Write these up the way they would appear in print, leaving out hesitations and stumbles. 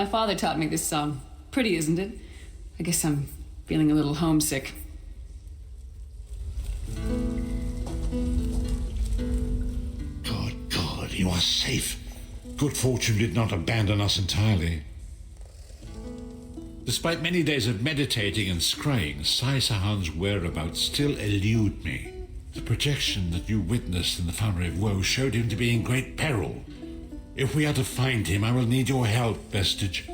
My father taught me this song. Pretty, isn't it? I guess I'm feeling a little homesick. God, you are safe. Good fortune did not abandon us entirely. Despite many days of meditating and scrying, Sai Sahan's whereabouts still elude me. The projection that you witnessed in the Foundry of Woe showed him to be in great peril. If we are to find him, I will need your help, Vestige.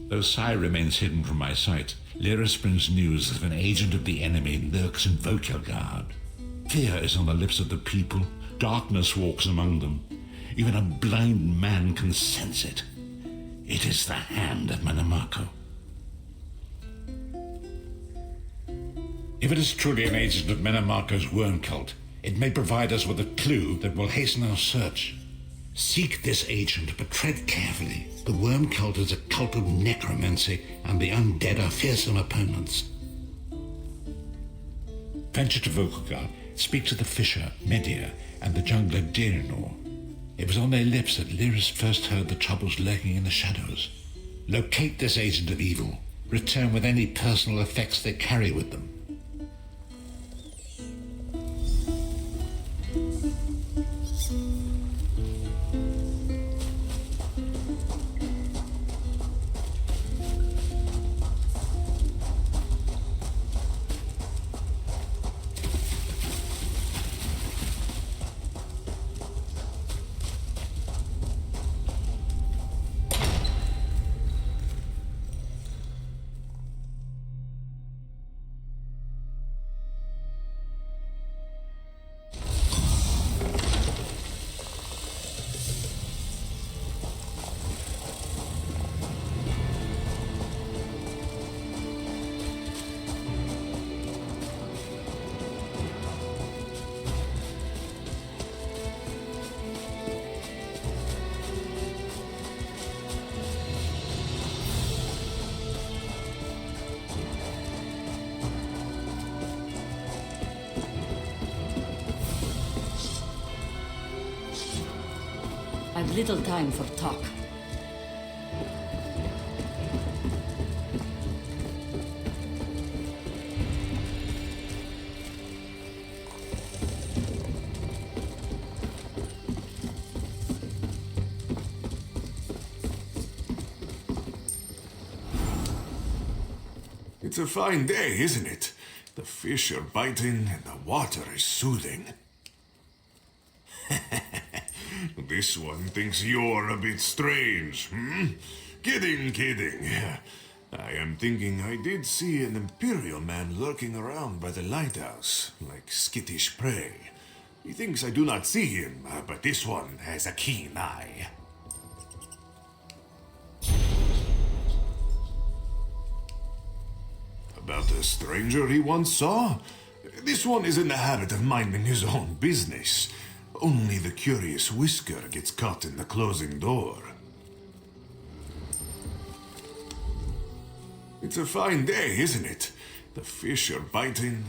Though Sai remains hidden from my sight, Lyris brings news that an agent of the enemy lurks in Vokelgard. Fear is on the lips of the people. Darkness walks among them. Even a blind man can sense it. It is the hand of Manamako. If it is truly an agent of Manamako's worm cult, it may provide us with a clue that will hasten our search. Seek this agent, but tread carefully. The worm cult is a cult of necromancy, and the undead are fearsome opponents. Venture to Vokelgard, speak to the fisher, Media, and the jungler Dirinor. It was on their lips that Lyris first heard the troubles lurking in the shadows. Locate this agent of evil. Return with any personal effects they carry with them. I've little time for talk. It's a fine day, isn't it? The fish are biting and the water is soothing. This one thinks you're a bit strange, hmm? Kidding. I am thinking I did see an Imperial man lurking around by the lighthouse, like skittish prey. He thinks I do not see him, but this one has a keen eye. About a stranger he once saw? This one is in the habit of minding his own business. Only the curious Whisker gets caught in the closing door. It's a fine day, isn't it? The fish are biting.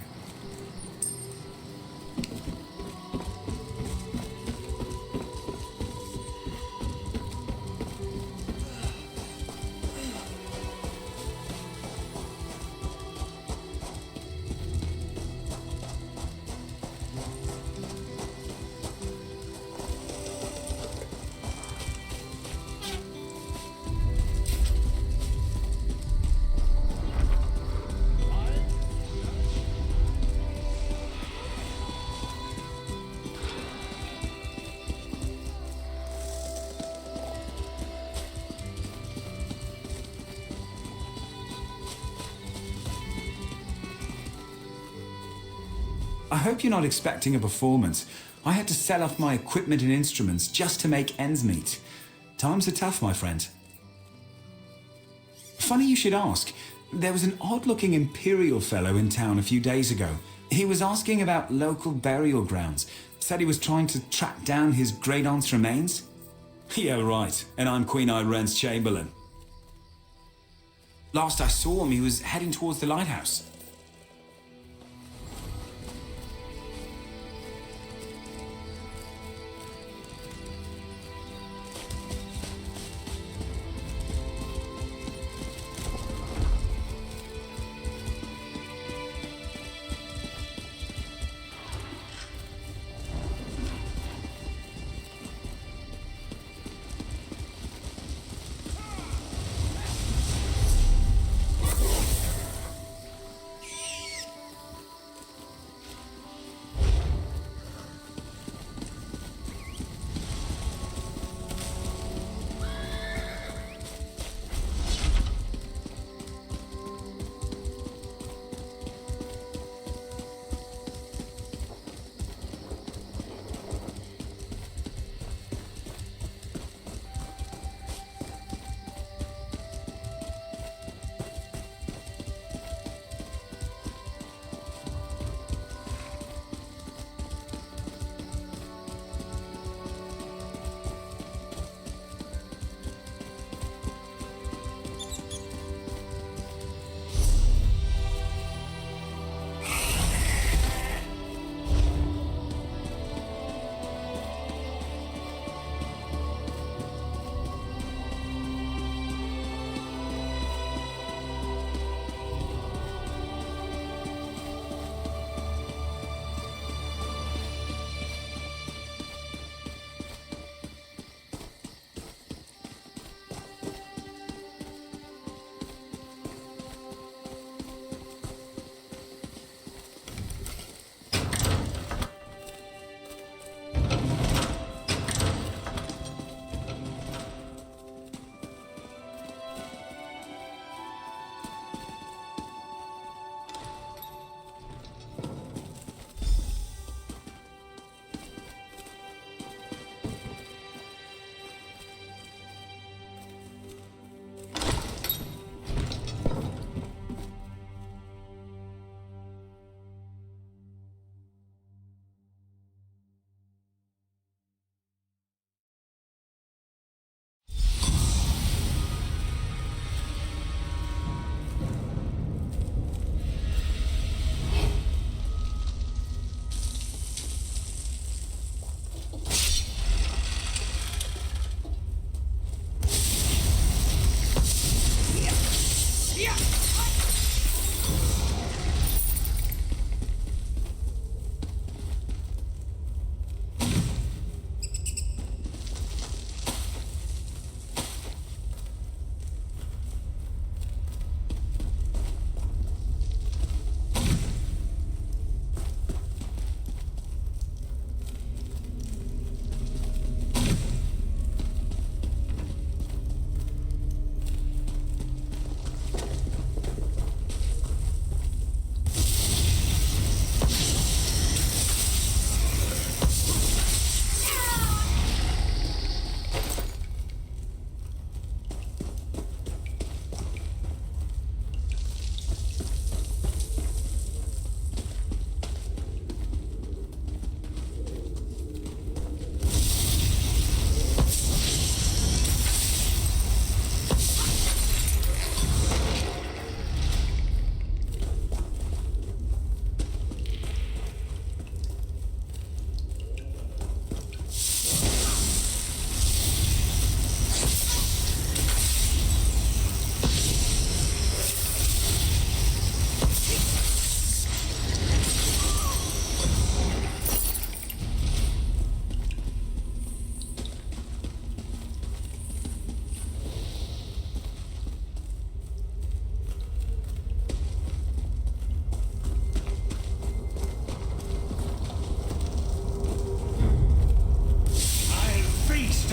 I hope you're not expecting a performance. I had to sell off my equipment and instruments just to make ends meet. Times are tough, my friend. Funny you should ask. There was an odd-looking Imperial fellow in town a few days ago. He was asking about local burial grounds. Said he was trying to track down his great-aunt's remains. Yeah, right. And I'm Queen Irene's Chamberlain. Last I saw him, he was heading towards the lighthouse.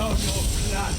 know your blood.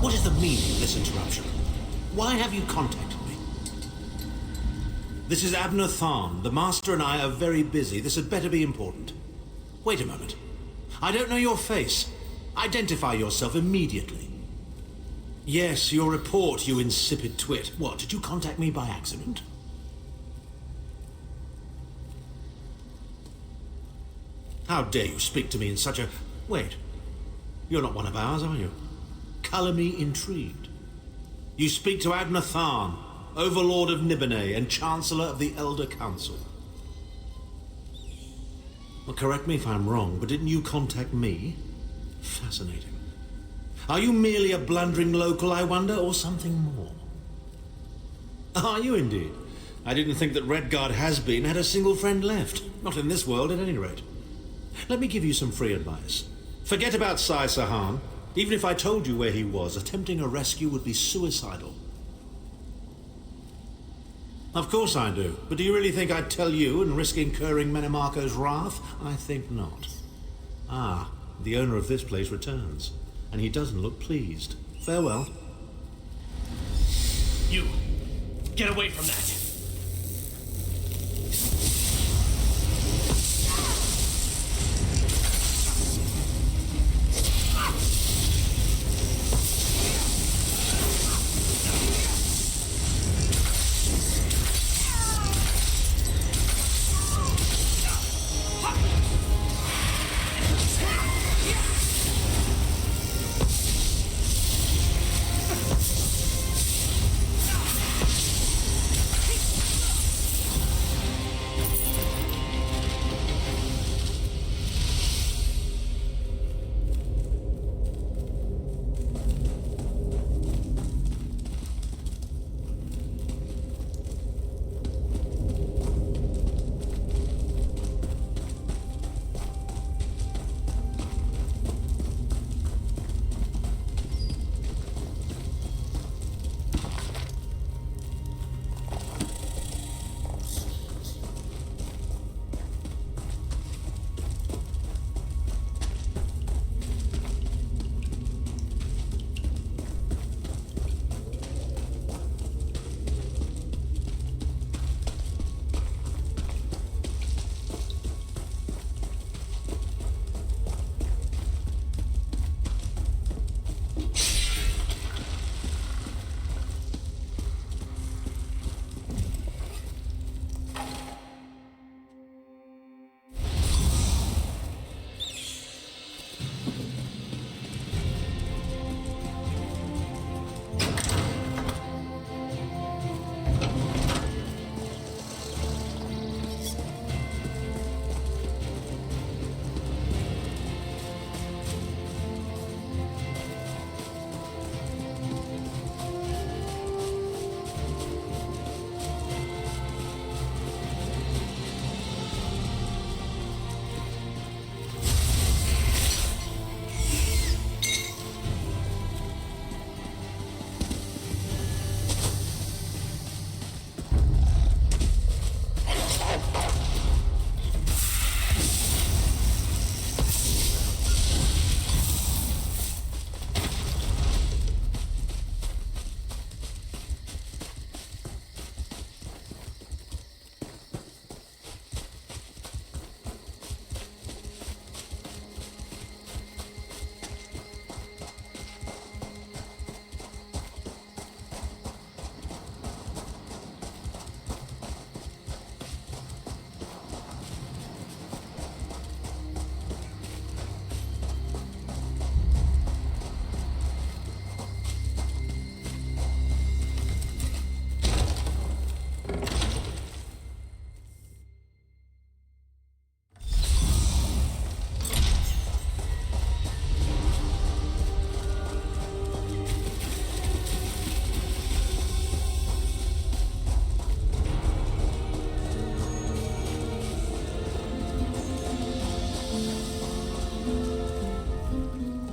What is the meaning of this interruption? Why have you contacted me? This is Abner Tharn. The Master and I are very busy. This had better be important. Wait a moment. I don't know your face. Identify yourself immediately. Yes, your report, you insipid twit. What, did you contact me by accident? How dare you speak to me in such a... Wait. You're not one of ours, are you? Colour me intrigued. You speak to Abner Tharn, Overlord of Nibene and Chancellor of the Elder Council. Well, correct me if I'm wrong, but didn't you contact me? Fascinating. Are you merely a blundering local, I wonder, or something more? Are you indeed? I didn't think that Redguard has-been had a single friend left. Not in this world, at any rate. Let me give you some free advice. Forget about Sai Sahan. Even if I told you where he was, attempting a rescue would be suicidal. Of course I do. But do you really think I'd tell you and risk incurring Menemarco's wrath? I think not. Ah, the owner of this place returns. And he doesn't look pleased. Farewell. You! Get away from that!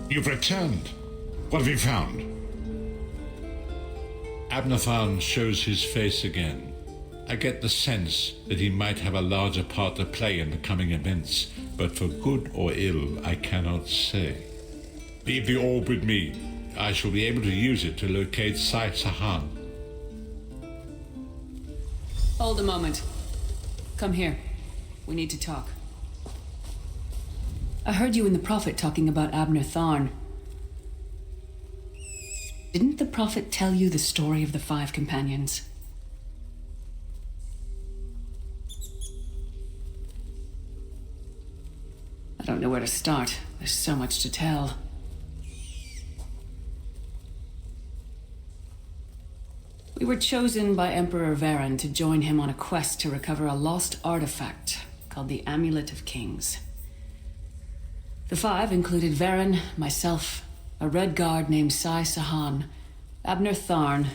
You've returned. What have you found? Abnathan shows his face again. I get the sense that he might have a larger part to play in the coming events, but for good or ill, I cannot say. Leave the orb with me. I shall be able to use it to locate Sai Sahan. Hold a moment. Come here. We need to talk. I heard you and the Prophet talking about Abner Tharn. Didn't the Prophet tell you the story of the 5 companions? I don't know where to start. There's so much to tell. We were chosen by Emperor Varen to join him on a quest to recover a lost artifact called the Amulet of Kings. The 5 included Varen, myself, a Red Guard named Sai Sahan, Abner Tharn,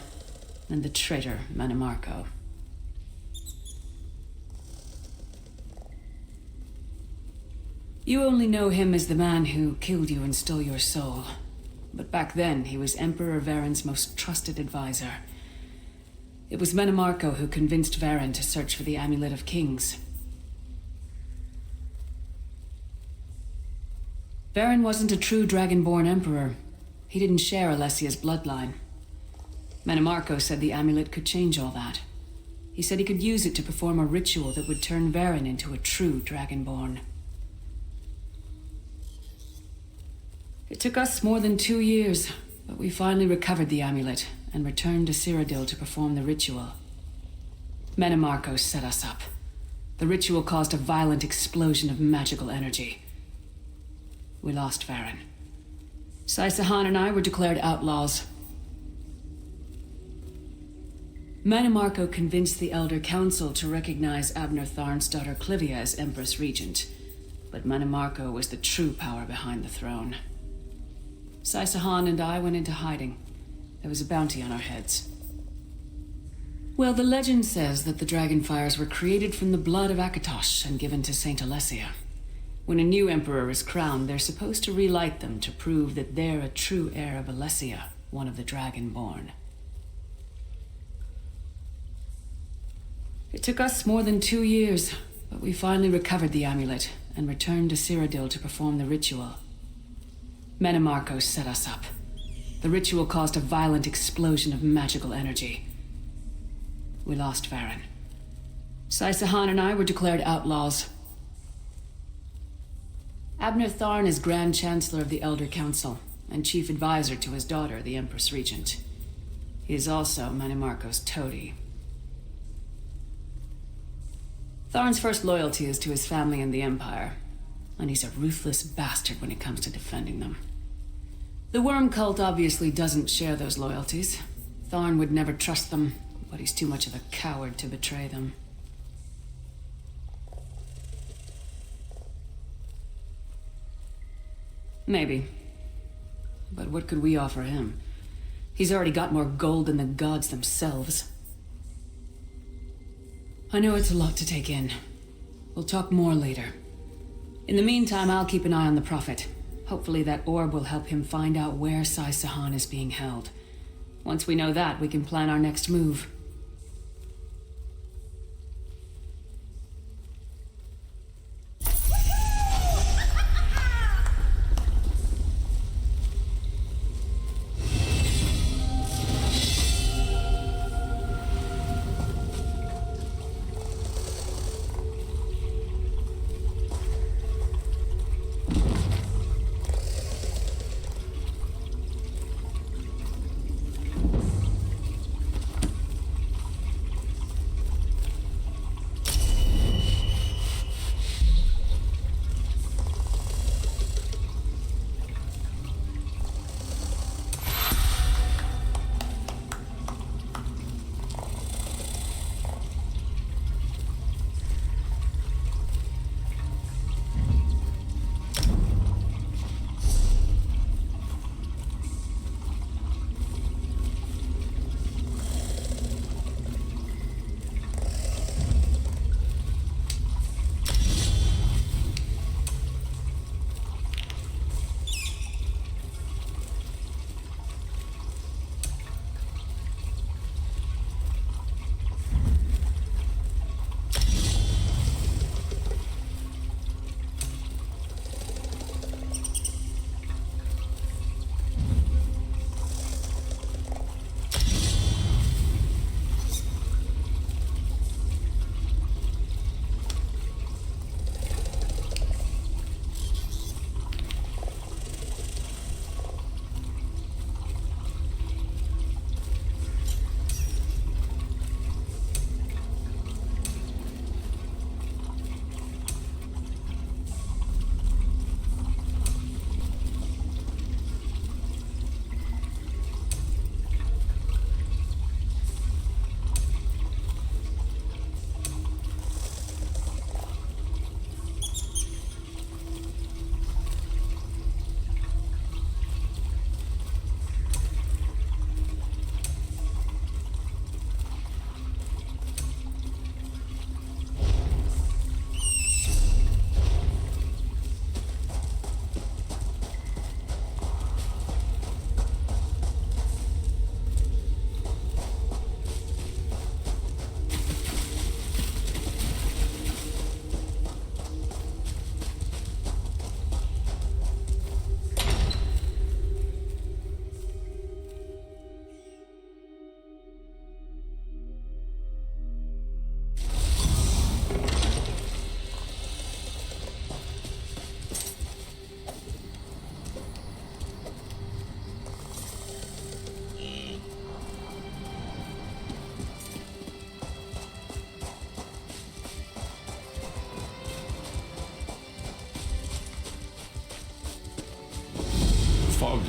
and the traitor Manimarco. You only know him as the man who killed you and stole your soul. But back then, he was Emperor Varen's most trusted advisor. It was Manimarco who convinced Varen to search for the Amulet of Kings. Varen wasn't a true Dragonborn Emperor. He didn't share Alessia's bloodline. Manimarco said the amulet could change all that. He said he could use it to perform a ritual that would turn Varen into a true Dragonborn. It took us more than 2 years, but we finally recovered the amulet and returned to Cyrodiil to perform the ritual. Manimarco set us up. The ritual caused a violent explosion of magical energy. We lost Varen. Sai Sahan and I were declared outlaws. Manimarco convinced the Elder Council to recognize Abner Tharn's daughter Clivia as Empress Regent, but Manimarco was the true power behind the throne. Sai Sahan and I went into hiding. There was a bounty on our heads. Well, the legend says that the Dragonfires were created from the blood of Akatosh and given to Saint Alessia. When a new emperor is crowned, they're supposed to relight them to prove that they're a true heir of Alessia, one of the Dragonborn. It took us more than 2 years, but we finally recovered the amulet and returned to Cyrodiil to perform the ritual. Manimarco set us up. The ritual caused a violent explosion of magical energy. We lost Varen. Sai Sahan and I were declared outlaws. Abner Tharn is Grand Chancellor of the Elder Council and Chief Advisor to his daughter, the Empress Regent. He is also Manimarco's toady. Tharn's first loyalty is to his family and the Empire, and he's a ruthless bastard when it comes to defending them. The Worm Cult obviously doesn't share those loyalties. Tharn would never trust them, but he's too much of a coward to betray them. Maybe. But what could we offer him? He's already got more gold than the gods themselves. I know it's a lot to take in. We'll talk more later. In the meantime, I'll keep an eye on the Prophet. Hopefully that orb will help him find out where Sai Sahan is being held. Once we know that, we can plan our next move.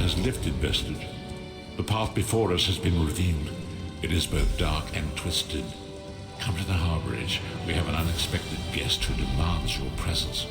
has lifted, Vestige. The path before us has been revealed. It is both dark and twisted. Come to the harborage. We have an unexpected guest who demands your presence.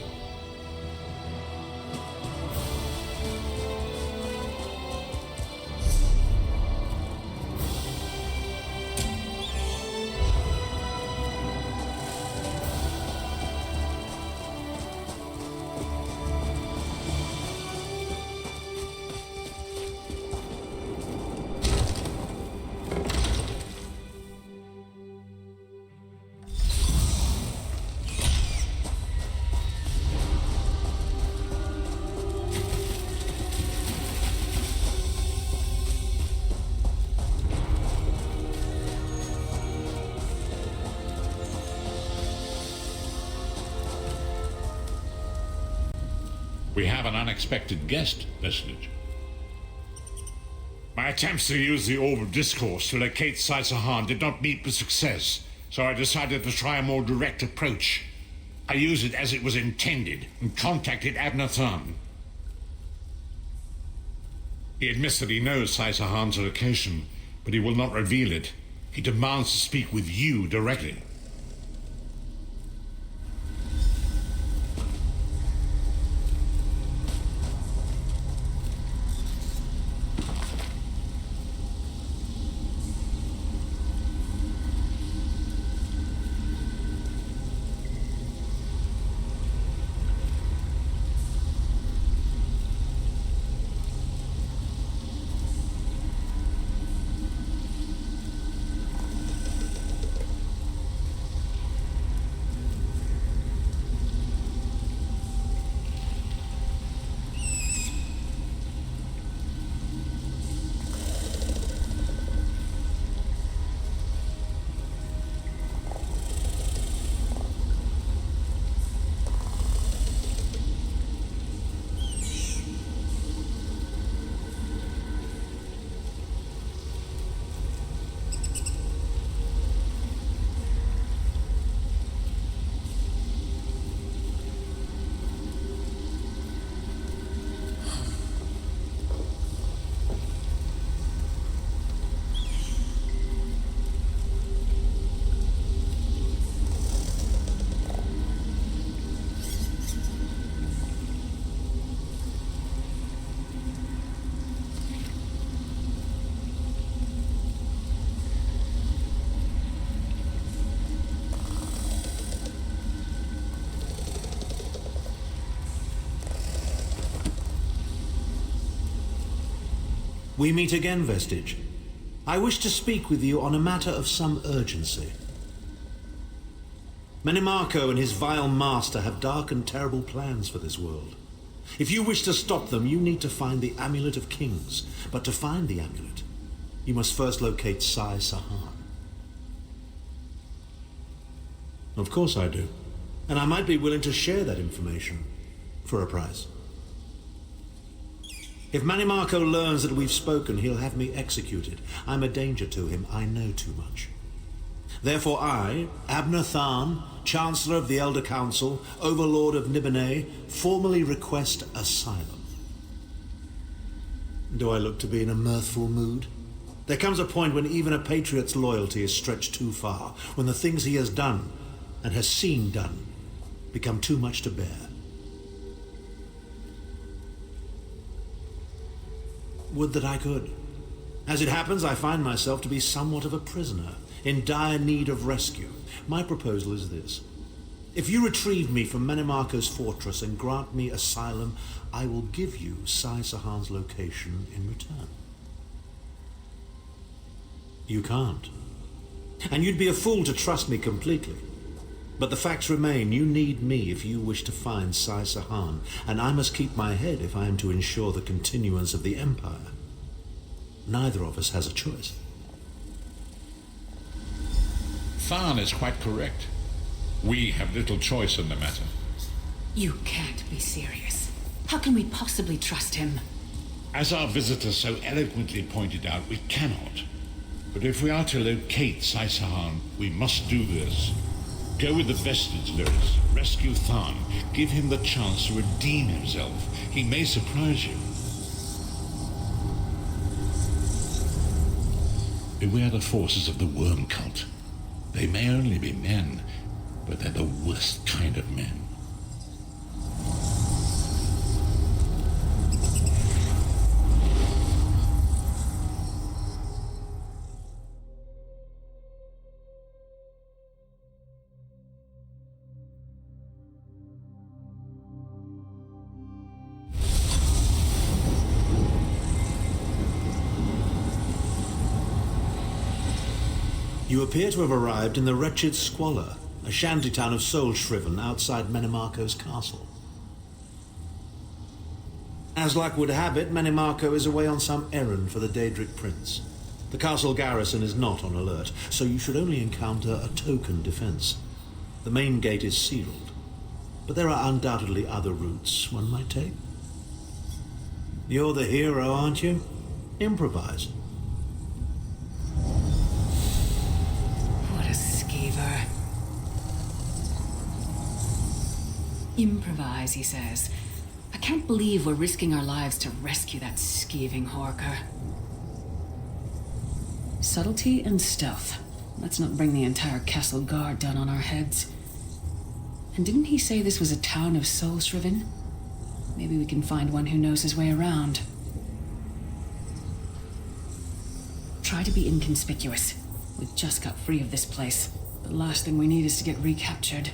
We have an unexpected guest, Vestige. My attempts to use the Orb of Discourse to locate Sai-Sahan did not meet with success, so I decided to try a more direct approach. I used it as it was intended and contacted Abner Tharn. He admits that he knows Sai-Sahan's location, but he will not reveal it. He demands to speak with you directly. We meet again, Vestige. I wish to speak with you on a matter of some urgency. Menimarco and his vile master have dark and terrible plans for this world. If you wish to stop them, you need to find the Amulet of Kings. But to find the amulet, you must first locate Sai-Sahan. Of course I do. And I might be willing to share that information for a price. If Menimarco learns that we've spoken, he'll have me executed. I'm a danger to him. I know too much. Therefore I, Abner Tharn, Chancellor of the Elder Council, Overlord of Nibene, formally request asylum. Do I look to be in a mirthful mood? There comes a point when even a patriot's loyalty is stretched too far, when the things he has done and has seen done become too much to bear. Would that I could. As it happens, I find myself to be somewhat of a prisoner, in dire need of rescue. My proposal is this. If you retrieve me from Menimarco's fortress and grant me asylum, I will give you Sai-Sahan's location in return. You can't. And you'd be a fool to trust me completely. But the facts remain, you need me if you wish to find Sai-Sahan, and I must keep my head if I am to ensure the continuance of the Empire. Neither of us has a choice. Tharn is quite correct. We have little choice in the matter. You can't be serious. How can we possibly trust him? As our visitor so eloquently pointed out, we cannot. But if we are to locate Sai-Sahan, we must do this. Go with the Vestige, Lyris. Rescue Tharn. Give him the chance to redeem himself. He may surprise you. Beware the forces of the worm cult. They may only be men, but they're the worst kind of men. You appear to have arrived in the Wretched Squalor, a shantytown of Soulshriven outside Menimarco's castle. As luck would have it, Menimarco is away on some errand for the Daedric Prince. The castle garrison is not on alert, so you should only encounter a token defense. The main gate is sealed, but there are undoubtedly other routes one might take. You're the hero, aren't you? Improvise. What a skeever. Improvise, he says. I can't believe we're risking our lives to rescue that skeeving Horker. Subtlety and stealth. Let's not bring the entire castle guard down on our heads. And didn't he say this was a town of Soulshriven? Maybe we can find one who knows his way around. Try to be inconspicuous. We just got free of this place. The last thing we need is to get recaptured.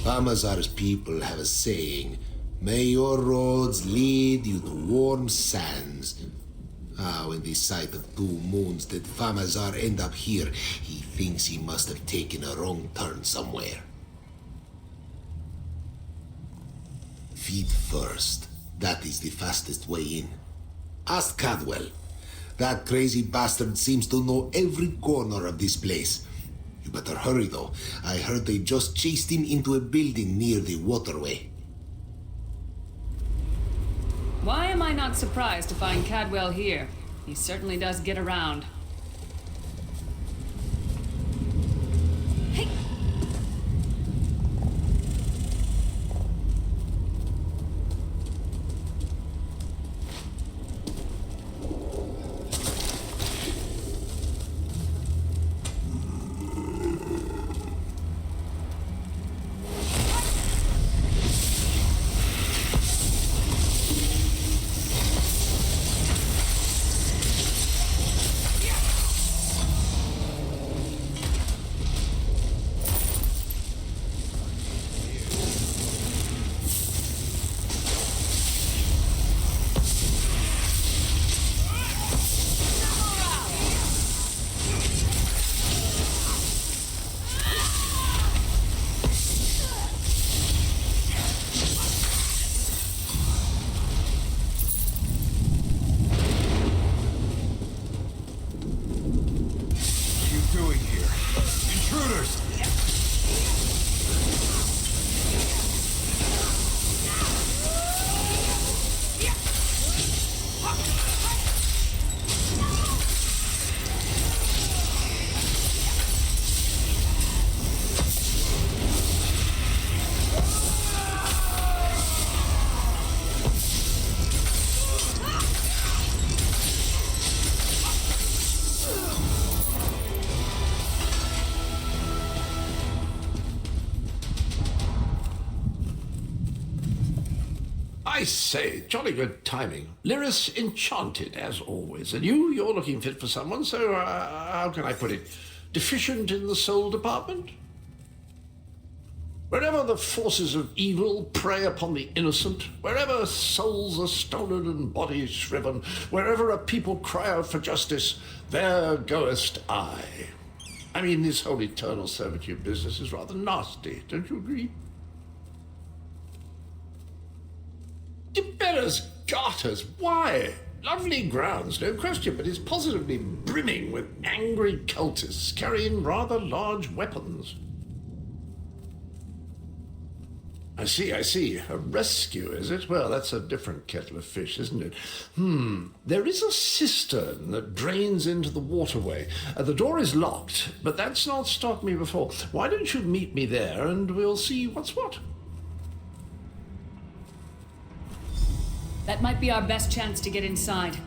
Amazar's people have a saying, "May your roads lead you to warm sands." When the sight of 2 moons did Famazar end up here, he thinks he must have taken a wrong turn somewhere. Feet first. That is the fastest way in. Ask Cadwell. That crazy bastard seems to know every corner of this place. You better hurry, though. I heard they just chased him into a building near the waterway. Why am I not surprised to find Cadwell here? He certainly does get around. Hey! I say, jolly good timing. Lyris enchanted, as always. And you're looking fit for someone, so how can I put it? Deficient in the soul department? Wherever the forces of evil prey upon the innocent, wherever souls are stolen and bodies shriven, wherever a people cry out for justice, there goest I. I mean, this whole eternal servitude business is rather nasty, don't you agree? Tiberius Garters, why? Lovely grounds, no question, but it's positively brimming with angry cultists carrying rather large weapons. I see. A rescue, is it? Well, that's a different kettle of fish, isn't it? There is a cistern that drains into the waterway. The door is locked, but that's not stopped me before. Why don't you meet me there and we'll see what's what? That might be our best chance to get inside.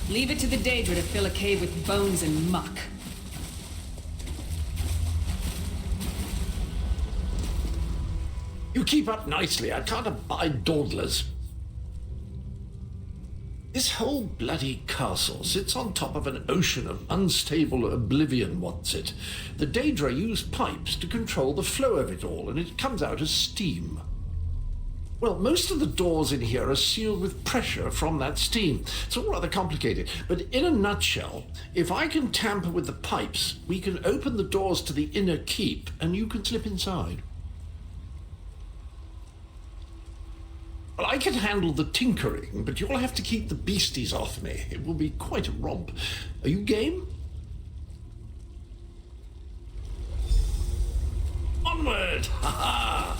Leave it to the Daedra to fill a cave with bones and muck. You keep up nicely. I can't abide dawdlers. This whole bloody castle sits on top of an ocean of unstable oblivion, what's it? The Daedra use pipes to control the flow of it all, and it comes out as steam. Well, most of the doors in here are sealed with pressure from that steam. It's all rather complicated, but in a nutshell, if I can tamper with the pipes, we can open the doors to the inner keep, and you can slip inside. Well, I can handle the tinkering, but you'll have to keep the beasties off me. It will be quite a romp. Are you game? Onward! Ha ha!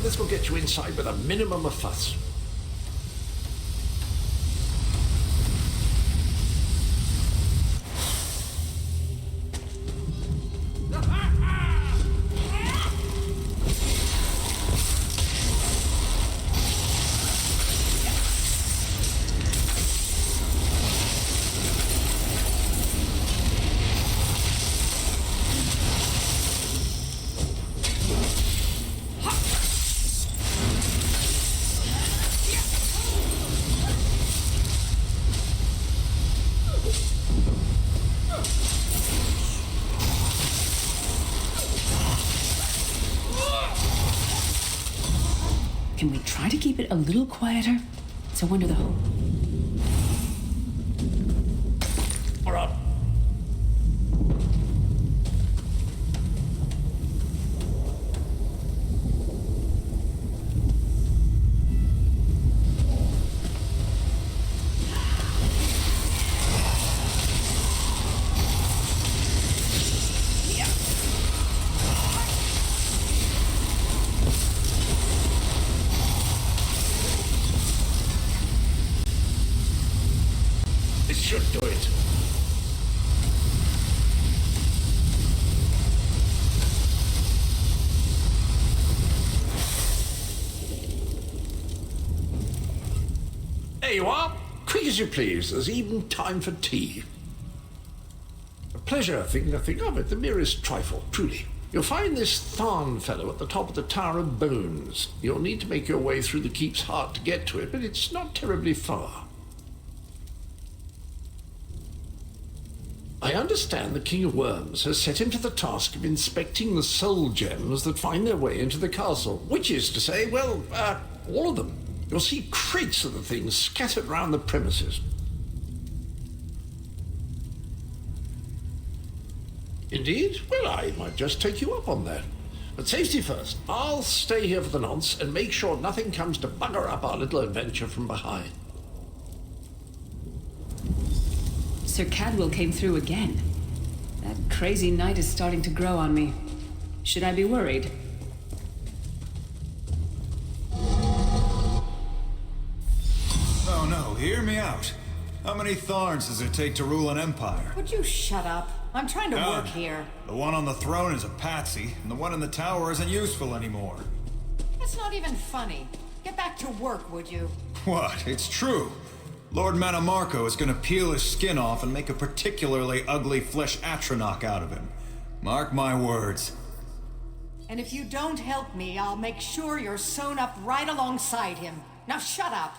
This will get you inside with a minimum of fuss. Can we try to keep it a little quieter? So under the hood. All right. This should do it. There you are. quick as you please. There's even time for tea. A pleasure, think nothing of it. The merest trifle, truly. You'll find this Tharn fellow at the top of the Tower of Bones. You'll need to make your way through the keep's heart to get to it, but it's not terribly far. I understand the King of Worms has set him to the task of inspecting the soul gems that find their way into the castle, which is to say, well, all of them. You'll see crates of the things scattered round the premises. Indeed? Well, I might just take you up on that. But safety first. I'll stay here for the nonce and make sure nothing comes to bugger up our little adventure from behind. Sir Cadwell came through again. That crazy night is starting to grow on me. Should I be worried? Oh no, hear me out. How many Tharns does it take to rule an empire? Would you shut up? I'm trying to work here. The one on the throne is a patsy, and the one in the tower isn't useful anymore. That's not even funny. Get back to work, would you? What? It's true. Lord Mannimarco is gonna peel his skin off and make a particularly ugly flesh Atronach out of him. Mark my words. And if you don't help me, I'll make sure you're sewn up right alongside him. Now shut up!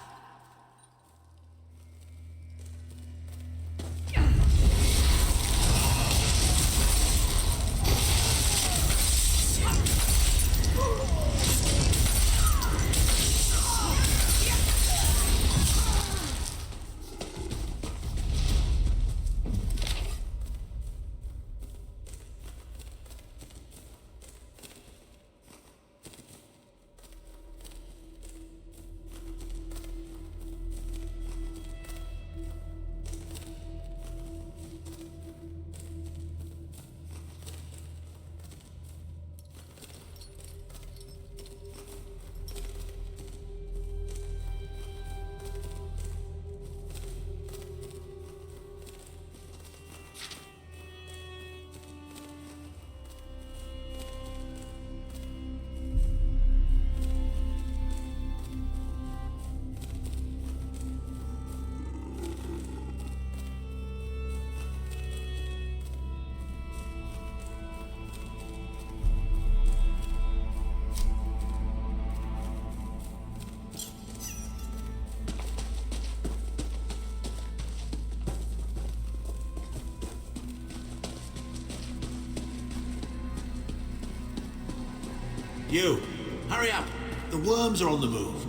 You, hurry up. The worms are on the move.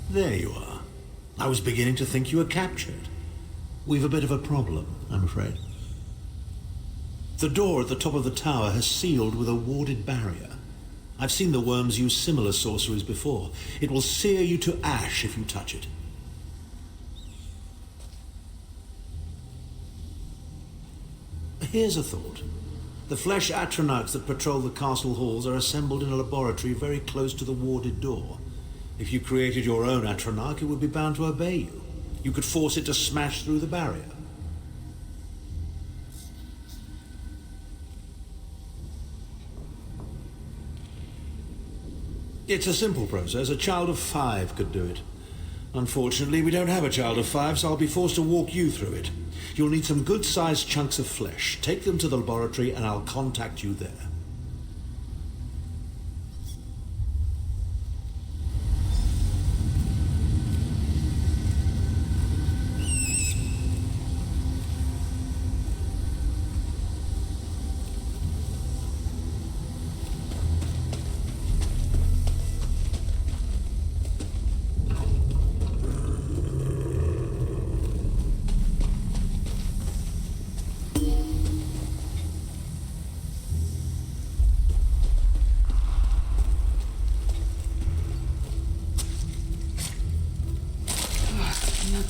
There you are. I was beginning to think you were captured. We've a bit of a problem, I'm afraid. The door at the top of the tower has sealed with a warded barrier. I've seen the worms use similar sorceries before. It will sear you to ash if you touch it. Here's a thought. The flesh Atronachs that patrol the castle halls are assembled in a laboratory very close to the warded door. If you created your own Atronach, it would be bound to obey you. You could force it to smash through the barrier. It's a simple process. A child of 5 could do it. Unfortunately, we don't have a child of 5, so I'll be forced to walk you through it. You'll need some good-sized chunks of flesh. Take them to the laboratory and I'll contact you there.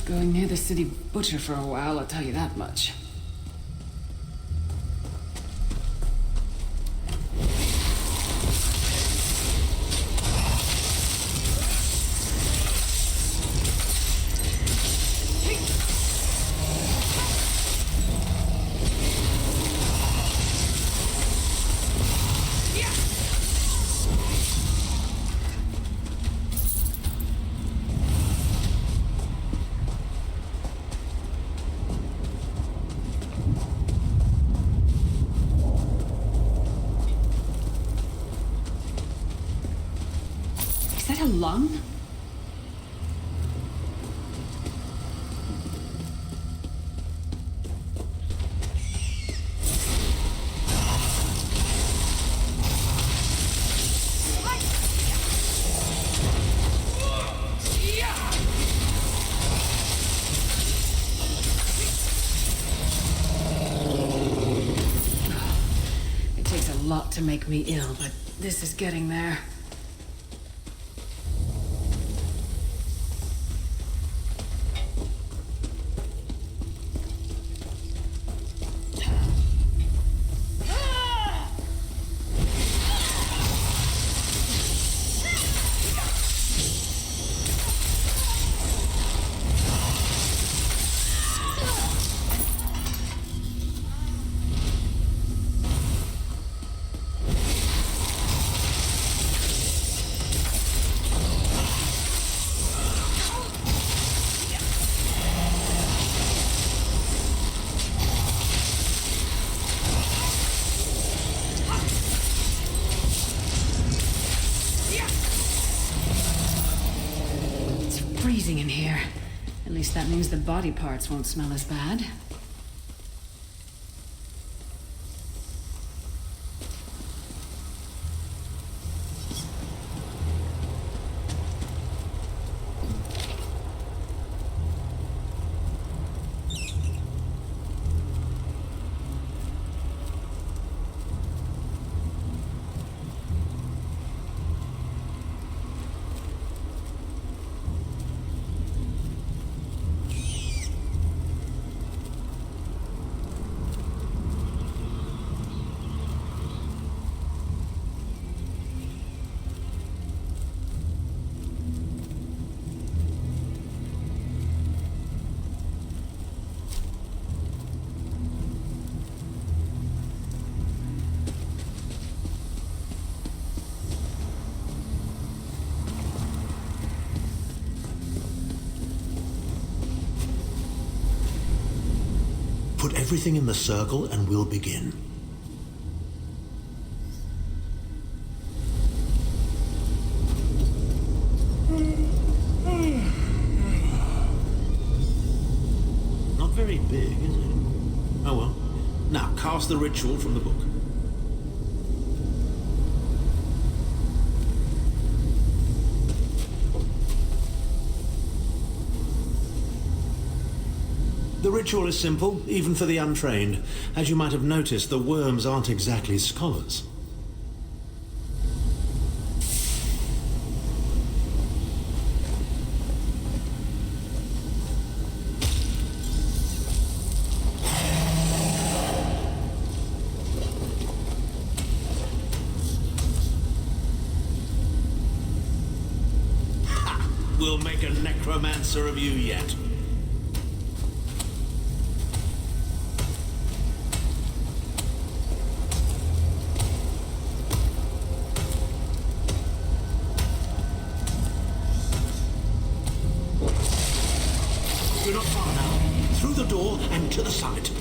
Going near the city butcher for a while, I'll tell you that much. lung? It takes a lot to make me ill, but this is getting there. Freezing in here. At least that means the body parts won't smell as bad. Put everything in the circle and we'll begin. Not very big, is it? Oh well. Now, cast the ritual from the book. The ritual is simple, even for the untrained. As you might have noticed, the worms aren't exactly scholars. Ha! We'll make a necromancer of you yet. You're not far now. Through the door and to the summit.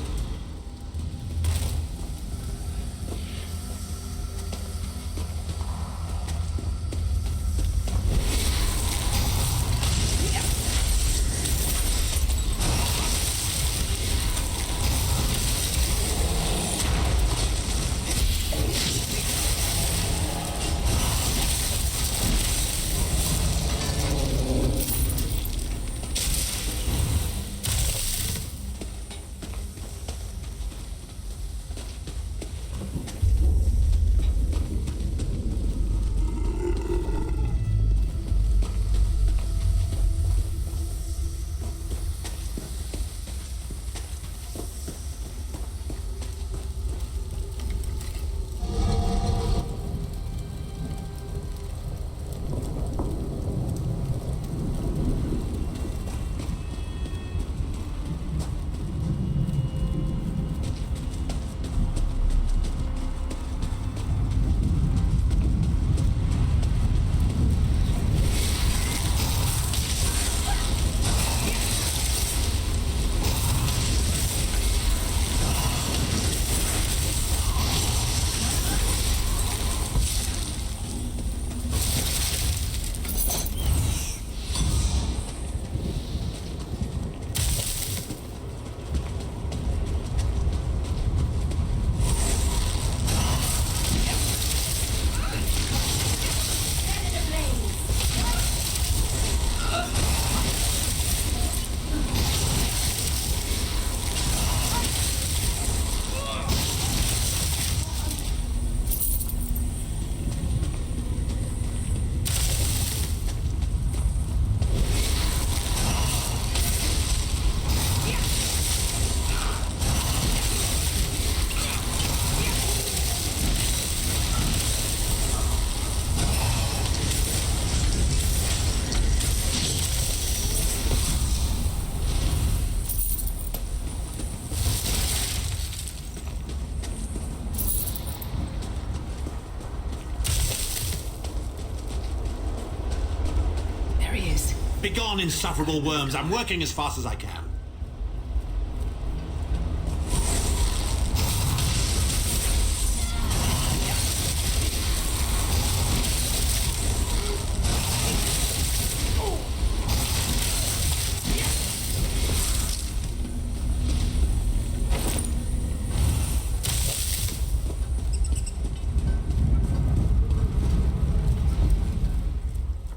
Begone, insufferable worms. I'm working as fast as I can.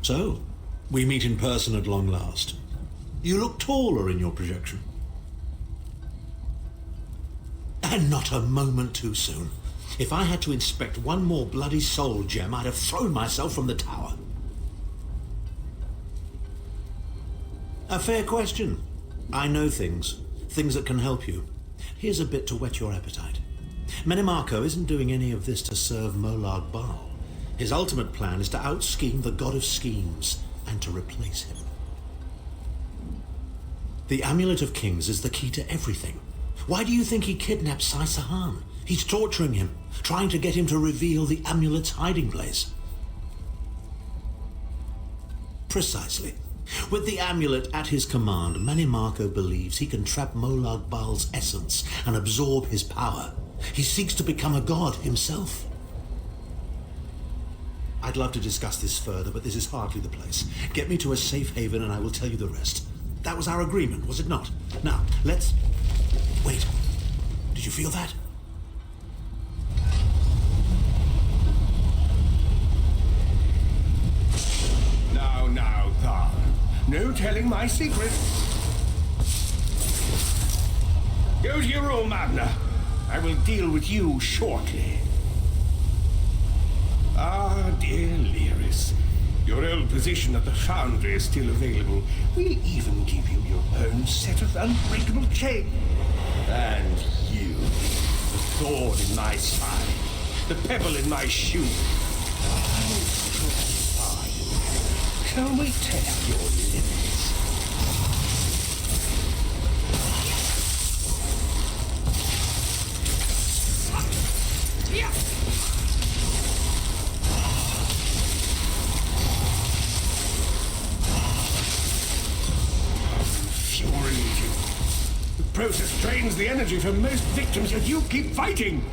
So, we meet in person at long last. You look taller in your projection. And not a moment too soon. If I had to inspect one more bloody soul gem, I'd have thrown myself from the tower. A fair question. I know things that can help you. Here's a bit to whet your appetite. Menimarco isn't doing any of this to serve Molag Bal. His ultimate plan is to out-scheme the god of schemes and to replace him. The Amulet of Kings is the key to everything. Why do you think he kidnapped Sai Sahan? He's torturing him, trying to get him to reveal the amulet's hiding place. Precisely. With the amulet at his command, Menimarco believes he can trap Molag Bal's essence and absorb his power. He seeks to become a god himself. I'd love to discuss this further, but this is hardly the place. Get me to a safe haven and I will tell you the rest. That was our agreement, was it not? Now, let's... Wait. Did you feel that? Now, Tharn. No telling my secret. Go to your room, Abner. I will deal with you shortly. Ah, dear Lyris, your old position at the Foundry is still available. We'll even give you your own set of unbreakable chains. And you, the thorn in my side, the pebble in my shoe. How strong are you? Shall we test your limits? The process drains the energy from most victims, yet you keep fighting!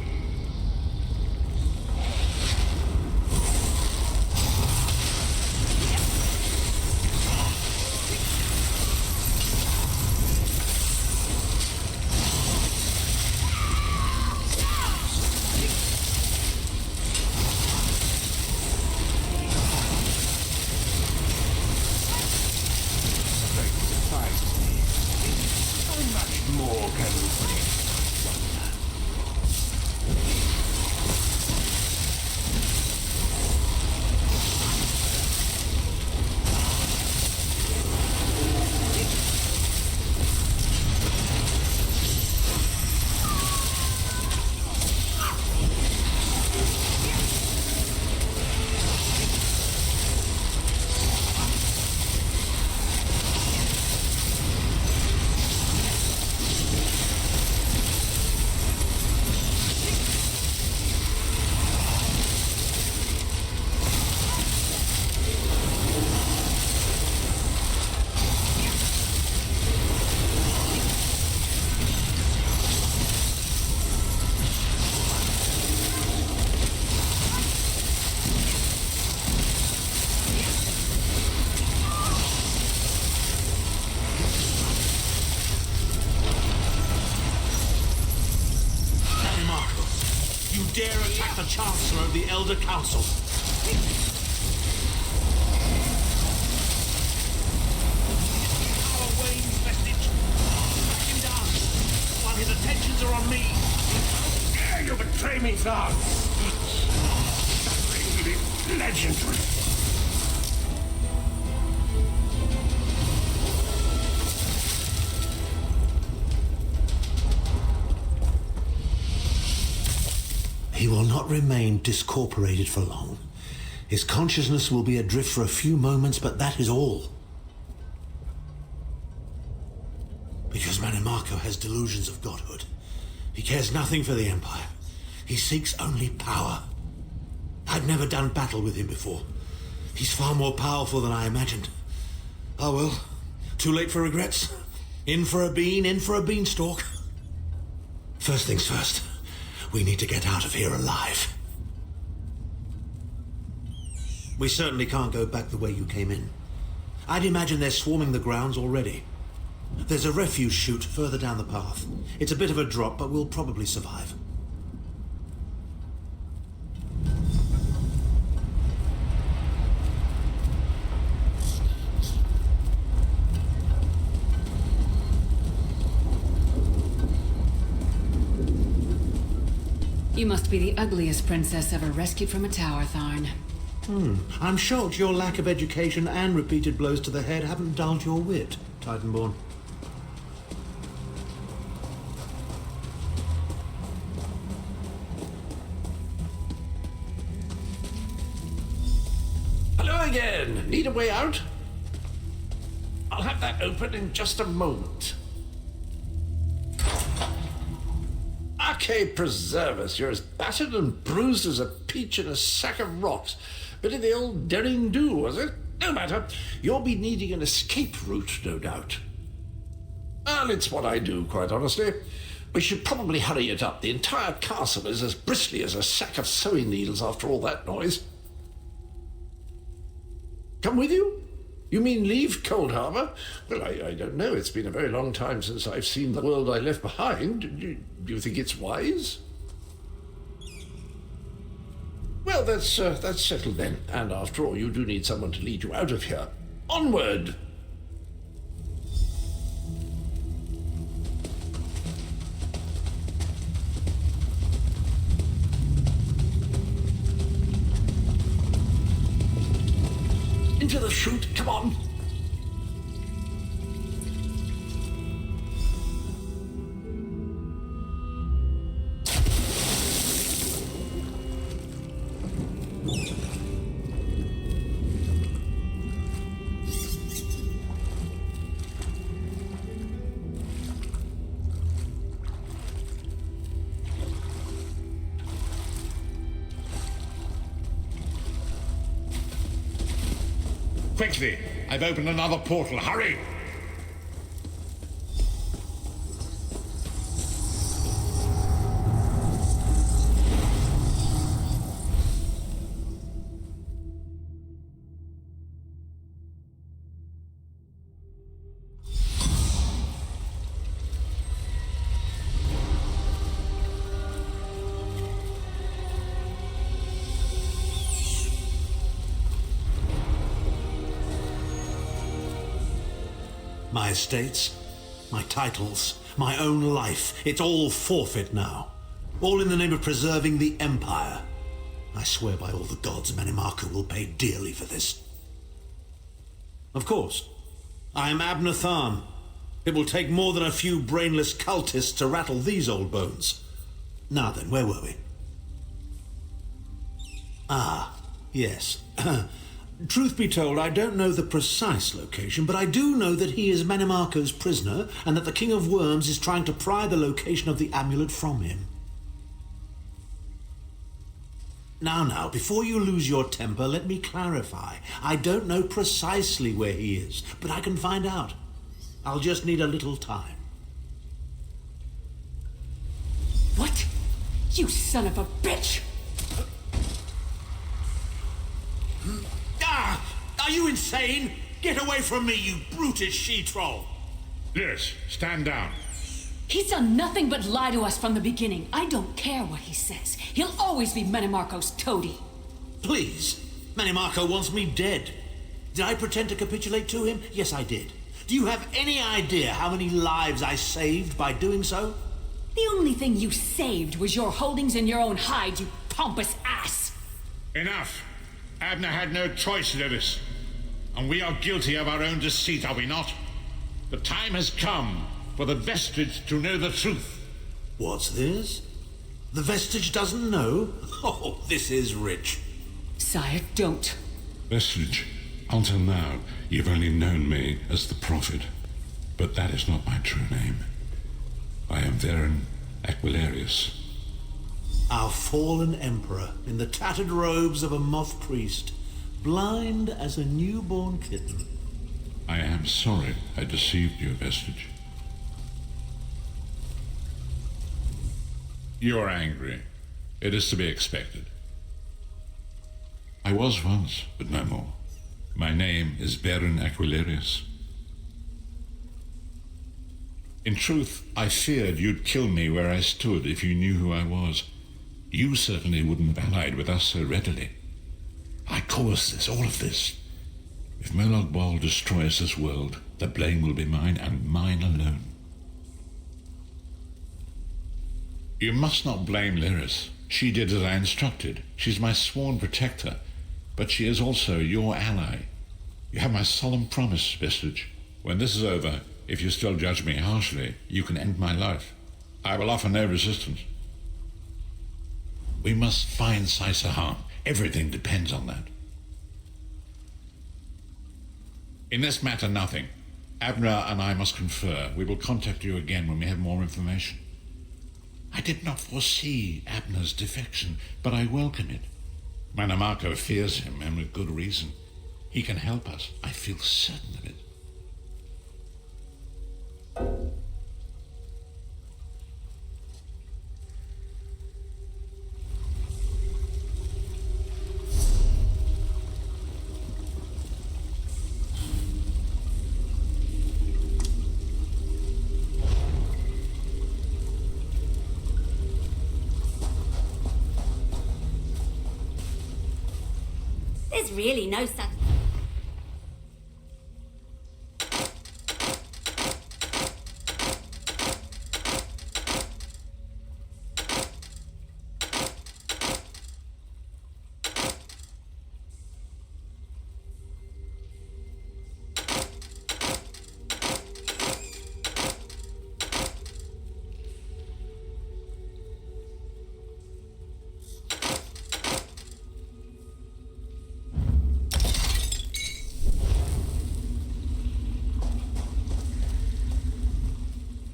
Dare attack the Chancellor of the Elder Council. Our Wayne's message. Track him down while his attentions are on me. How dare you betray me, Tharn? Suffering is legendary. He will not remain discorporated for long. His consciousness will be adrift for a few moments, but that is all. Because Menimarco has delusions of godhood. He cares nothing for the Empire. He seeks only power. I've never done battle with him before. He's far more powerful than I imagined. Oh well, too late for regrets. In for a bean, in for a beanstalk. First things first, we need to get out of here alive. We certainly can't go back the way you came in. I'd imagine they're swarming the grounds already. There's a refuse chute further down the path. It's a bit of a drop, but we'll probably survive. You must be the ugliest princess ever rescued from a tower, Tharn. I'm shocked your lack of education and repeated blows to the head haven't dulled your wit, Titanborn. Hello again. Need a way out? I'll have that open in just a moment. Arcade preserve us. You're as battered and bruised as a peach in a sack of rocks. Bit of the old daring do, was it? No matter. You'll be needing an escape route, no doubt. Well, it's what I do, quite honestly. We should probably hurry it up. The entire castle is as bristly as a sack of sewing needles after all that noise. Come with you? You mean leave Cold Harbor? Well, I don't know. It's been a very long time since I've seen the world I left behind. Do you think it's wise? Well, that's settled then. And after all, you do need someone to lead you out of here. Onward! Into the chute, come on! Quickly! I've opened another portal. Hurry! My estates, my titles, my own life, it's all forfeit now. All in the name of preserving the Empire. I swear by all the gods, Manimarco will pay dearly for this. Of course, I am Abner Tharn. It will take more than a few brainless cultists to rattle these old bones. Now then, where were we? Ah, yes. Truth be told, I don't know the precise location, but I do know that he is Manimarco's prisoner, and that the King of Worms is trying to pry the location of the amulet from him. Now, before you lose your temper, let me clarify. I don't know precisely where he is, but I can find out. I'll just need a little time. What? You son of a bitch! Are you insane? Get away from me, you brutish she-troll! Yes, stand down. He's done nothing but lie to us from the beginning. I don't care what he says. He'll always be Manimarco's toady. Please. Manimarco wants me dead. Did I pretend to capitulate to him? Yes, I did. Do you have any idea how many lives I saved by doing so? The only thing you saved was your holdings in your own hide, you pompous ass! Enough! Abner had no choice, Lyris. And we are guilty of our own deceit, are we not? The time has come for the Vestige to know the truth. What's this? The Vestige doesn't know? Oh, this is rich. Sire, don't. Vestige, until now, you've only known me as the Prophet. But that is not my true name. I am Varen Aquilarius. Our fallen emperor, in the tattered robes of a moth priest, blind as a newborn kitten. I am sorry I deceived you, Vestige. You are angry. It is to be expected. I was once, but no more. My name is Baron Aquilarius. In truth, I feared you'd kill me where I stood if you knew who I was. You certainly wouldn't have allied with us so readily. I caused this, all of this. If Molag Bal destroys this world, the blame will be mine, and mine alone. You must not blame Lyris. She did as I instructed. She's my sworn protector, but she is also your ally. You have my solemn promise, Vestige. When this is over, if you still judge me harshly, you can end my life. I will offer no resistance. We must find Sai-Sahan. Everything depends on that. In this matter, nothing. Abner and I must confer. We will contact you again when we have more information. I did not foresee Abner's defection, but I welcome it. Mannimarco fears him, and with good reason. He can help us. I feel certain of it. There's really no such...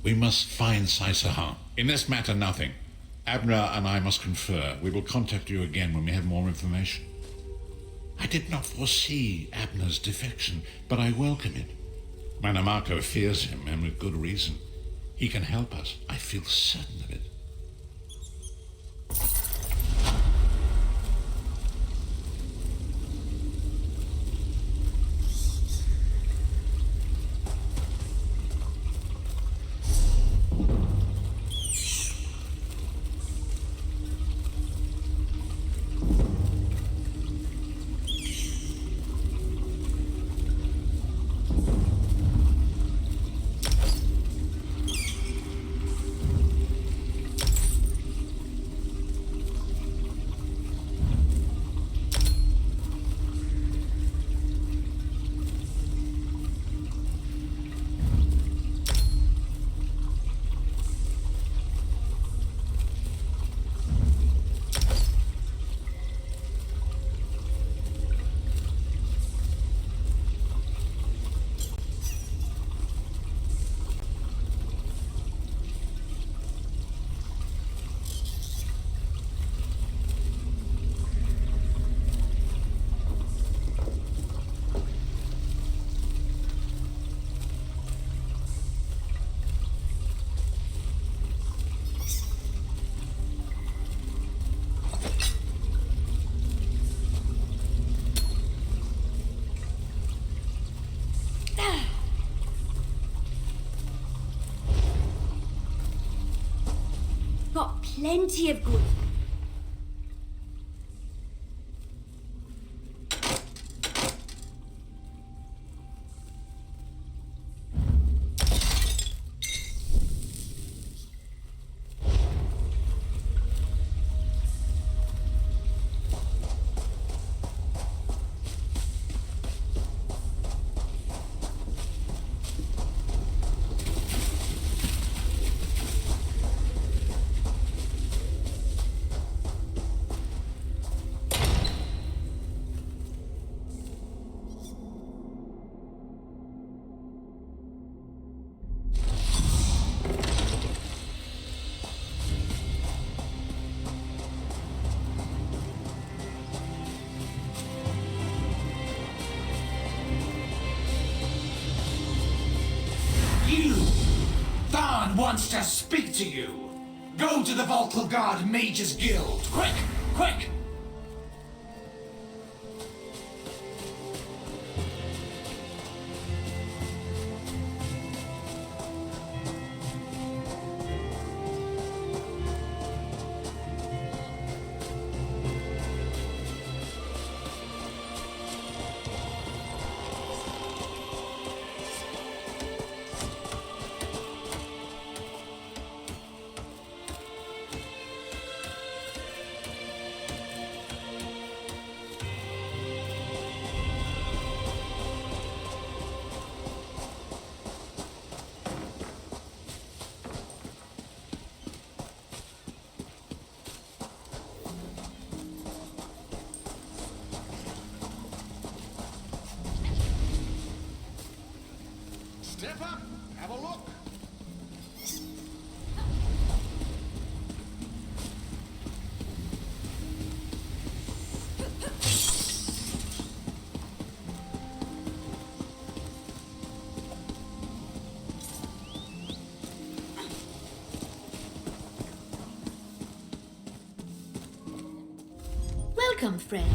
We must find Sai-Sahan. In this matter, nothing. Abner and I must confer. We will contact you again when we have more information. I did not foresee Abner's defection, but I welcome it. Mannimarco fears him, and with good reason. He can help us. I feel certain of it. Got plenty of good. wants to speak to you. Go to the Volkelgard Mages Guild. Quick! Quick! Step up, have a look. Welcome, friend.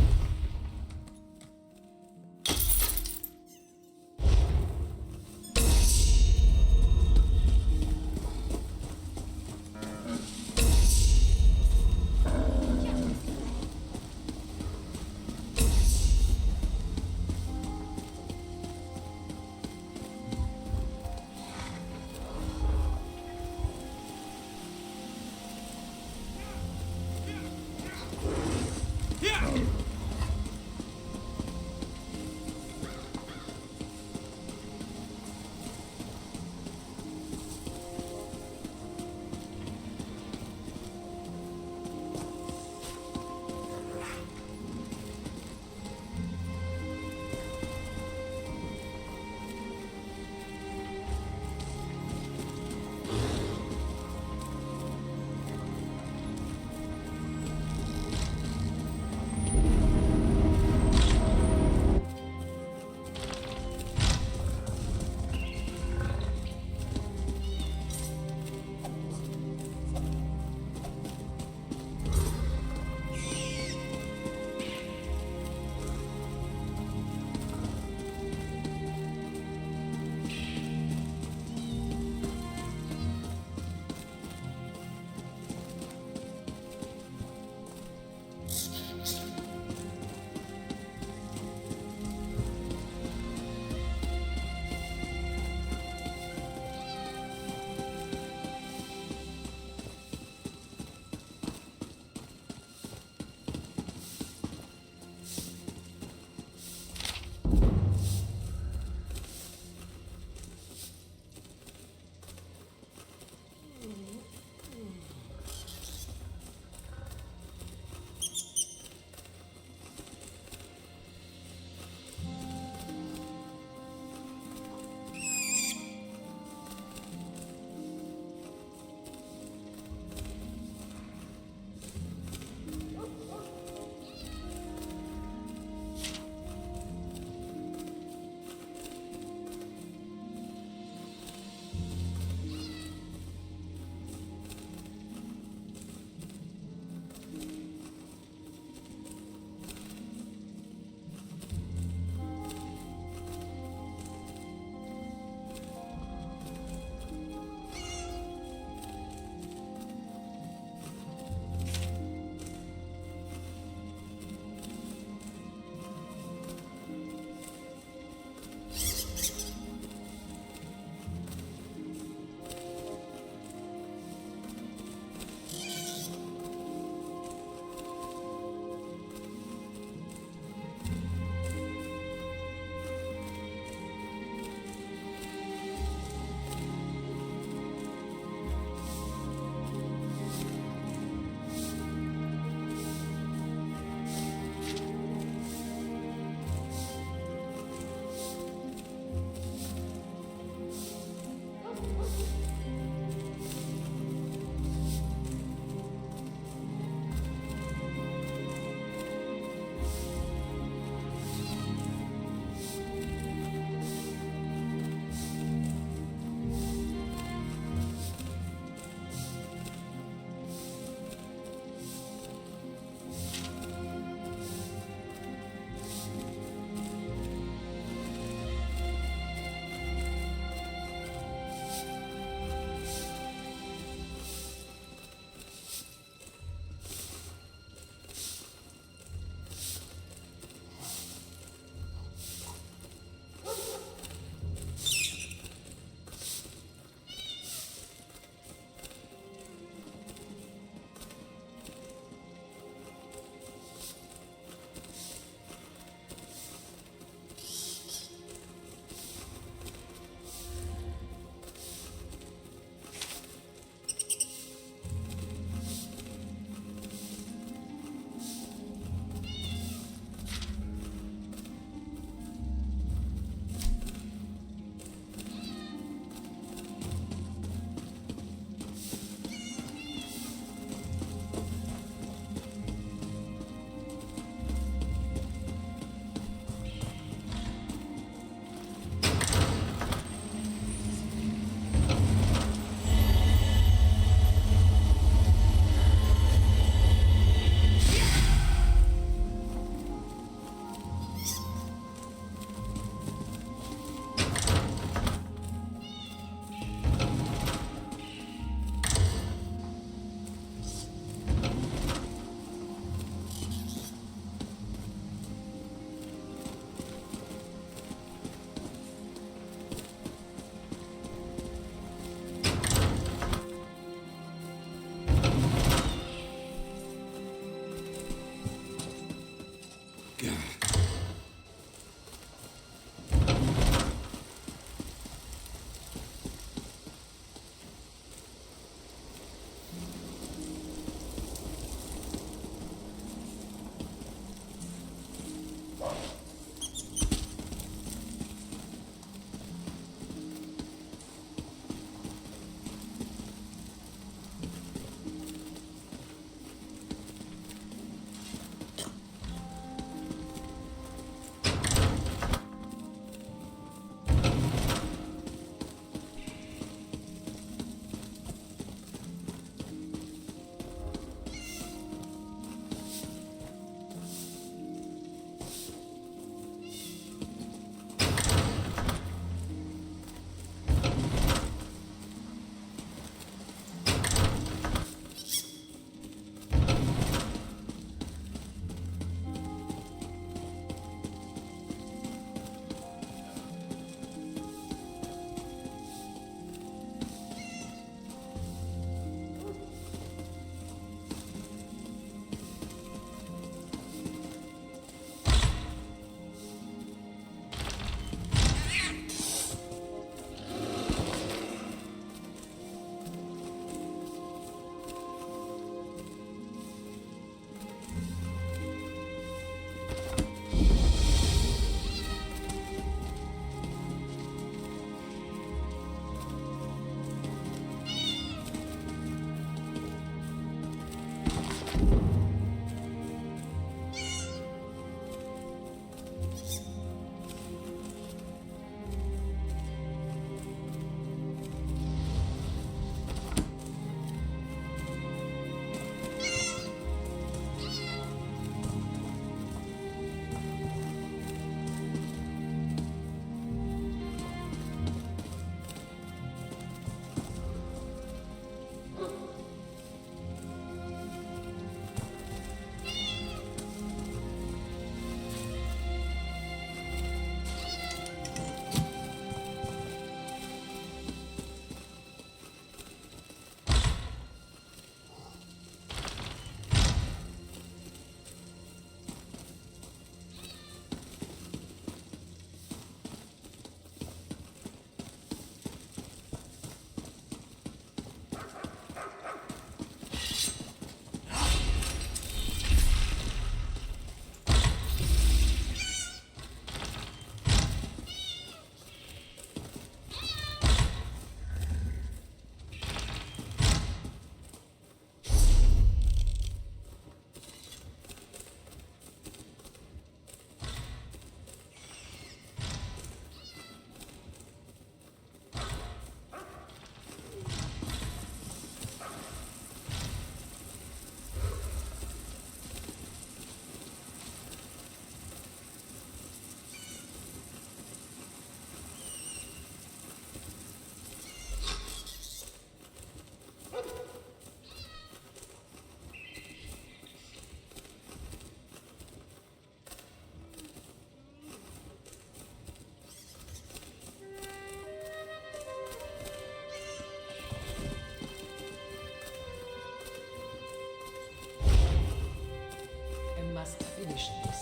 must finish this.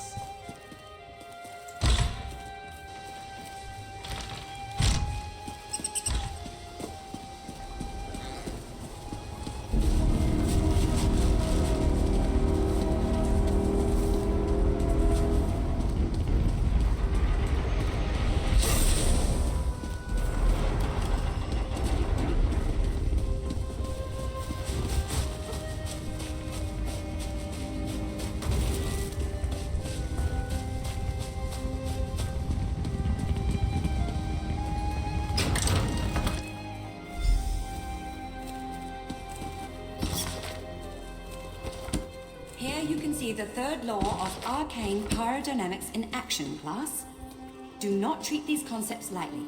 Here you can see the third law of arcane pyrodynamics in action, class. Do not treat these concepts lightly.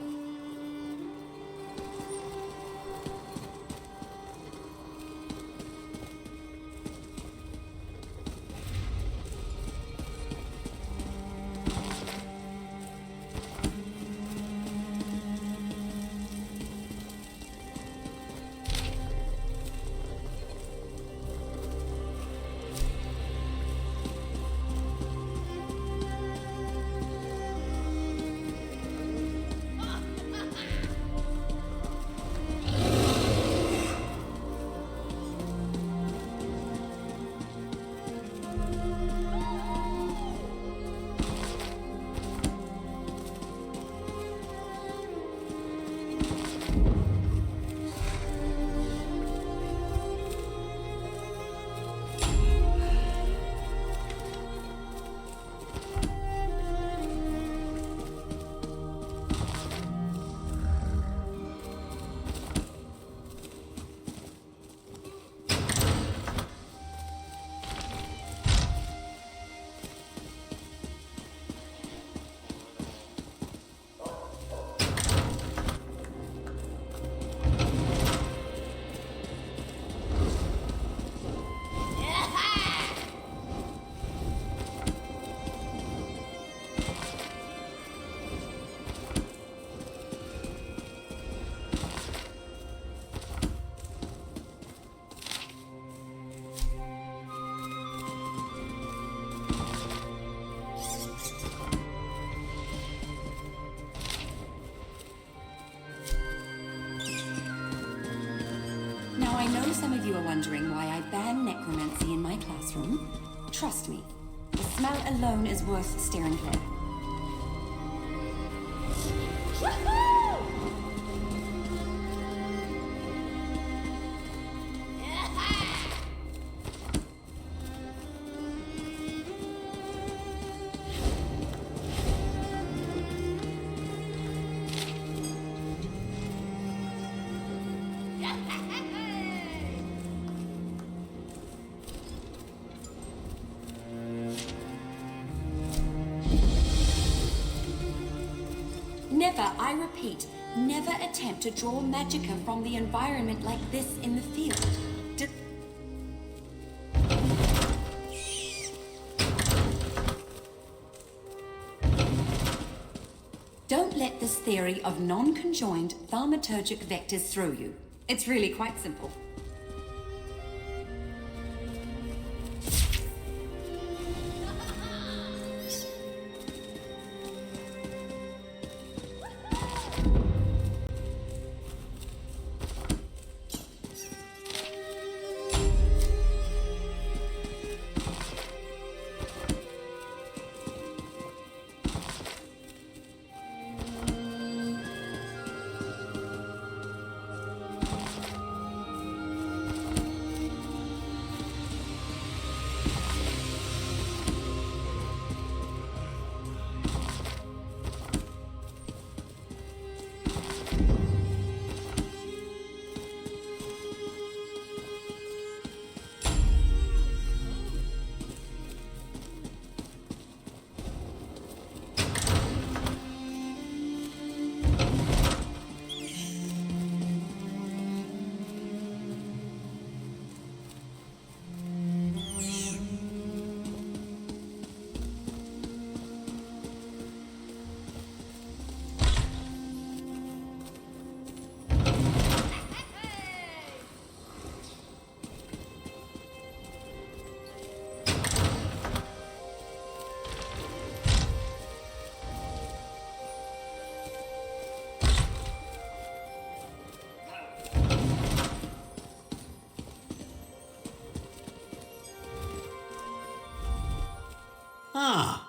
Now, I know some of you are wondering why I ban necromancy in my classroom. Trust me, the smell alone is worth steering clear. Never, I repeat, never attempt to draw magicka from the environment like this in the field. Don't let this theory of non-conjoined thaumaturgic vectors throw you. It's really quite simple.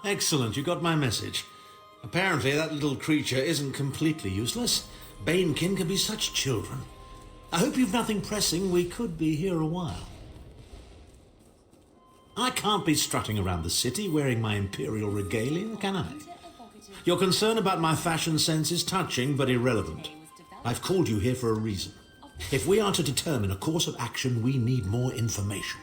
Excellent, you got my message. Apparently that little creature isn't completely useless. Banekin can be such children. I hope you've nothing pressing. We could be here a while. I can't be strutting around the city wearing my imperial regalia, can I? Your concern about my fashion sense is touching but irrelevant. I've called you here for a reason. If we are to determine a course of action, we need more information.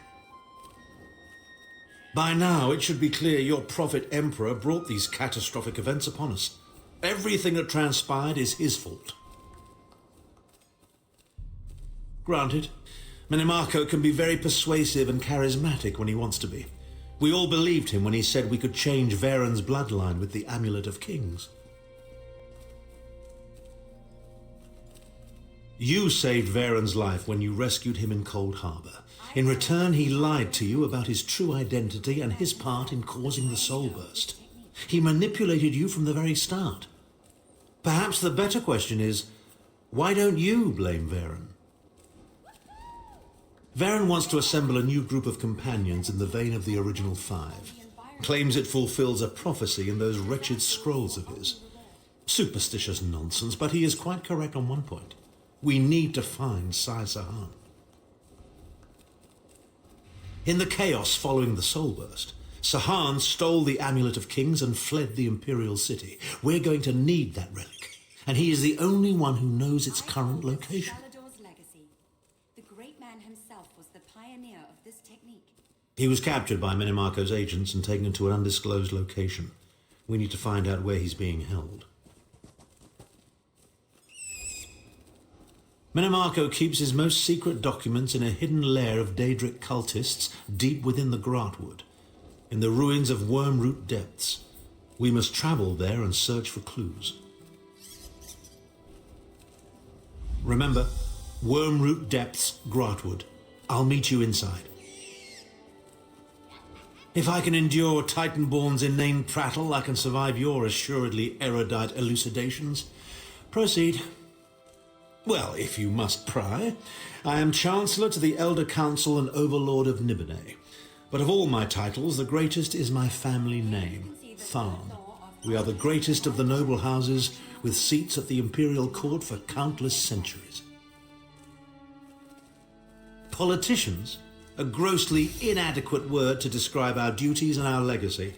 By now, it should be clear your prophet Emperor brought these catastrophic events upon us. Everything that transpired is his fault. Granted, Menimarco can be very persuasive and charismatic when he wants to be. We all believed him when he said we could change Varen's bloodline with the Amulet of Kings. You saved Varen's life when you rescued him in Cold Harbor. In return, he lied to you about his true identity and his part in causing the Soul Burst. He manipulated you from the very start. Perhaps the better question is, why don't you blame Varen? Varen wants to assemble a new group of companions in the vein of the original 5. Claims it fulfills a prophecy in those wretched scrolls of his. Superstitious nonsense, but he is quite correct on one point. We need to find Sai Sahan. In the chaos following the Soul Burst, Sahan stole the Amulet of Kings and fled the Imperial City. We're going to need that relic, and he is the only one who knows its current location. The great man himself was the pioneer of this technique. He was captured by Menimarco's agents and taken to an undisclosed location. We need to find out where he's being held. Menimarco keeps his most secret documents in a hidden lair of Daedric cultists deep within the Grahtwood, in the ruins of Wormroot Depths. We must travel there and search for clues. Remember, Wormroot Depths, Grahtwood. I'll meet you inside. If I can endure Titanborn's inane prattle, I can survive your assuredly erudite elucidations. Proceed. Well, if you must pry, I am Chancellor to the Elder Council and Overlord of Nibene. But of all my titles, the greatest is my family name, Tharn. We are the greatest of the noble houses, with seats at the Imperial Court for countless centuries. Politicians? A grossly inadequate word to describe our duties and our legacy.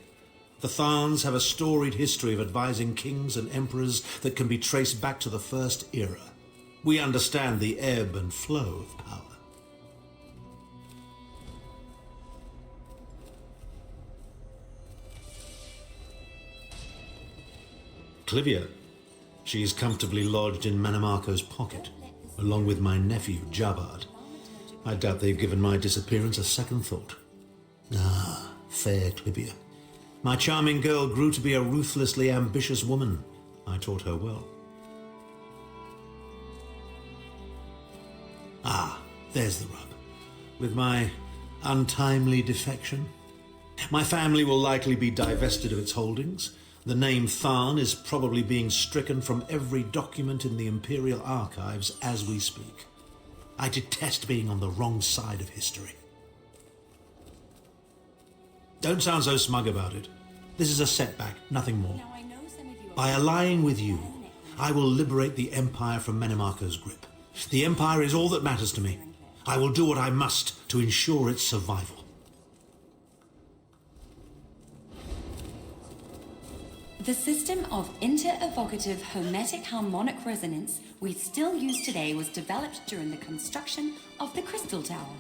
The Tharns have a storied history of advising kings and emperors that can be traced back to the First Era. We understand the ebb and flow of power. Clivia. She is comfortably lodged in Menimarco's pocket, along with my nephew, Jabard. I doubt they've given my disappearance a second thought. Ah, fair Clivia. My charming girl grew to be a ruthlessly ambitious woman. I taught her well. Ah, there's the rub. With my untimely defection, my family will likely be divested of its holdings. The name Tharn is probably being stricken from every document in the Imperial archives as we speak. I detest being on the wrong side of history. Don't sound so smug about it. This is a setback, nothing more. By allying with you, I will liberate the Empire from Menimarco's grip. The Empire is all that matters to me. I will do what I must to ensure its survival. The system of inter-evocative hermetic harmonic resonance we still use today was developed during the construction of the Crystal Tower.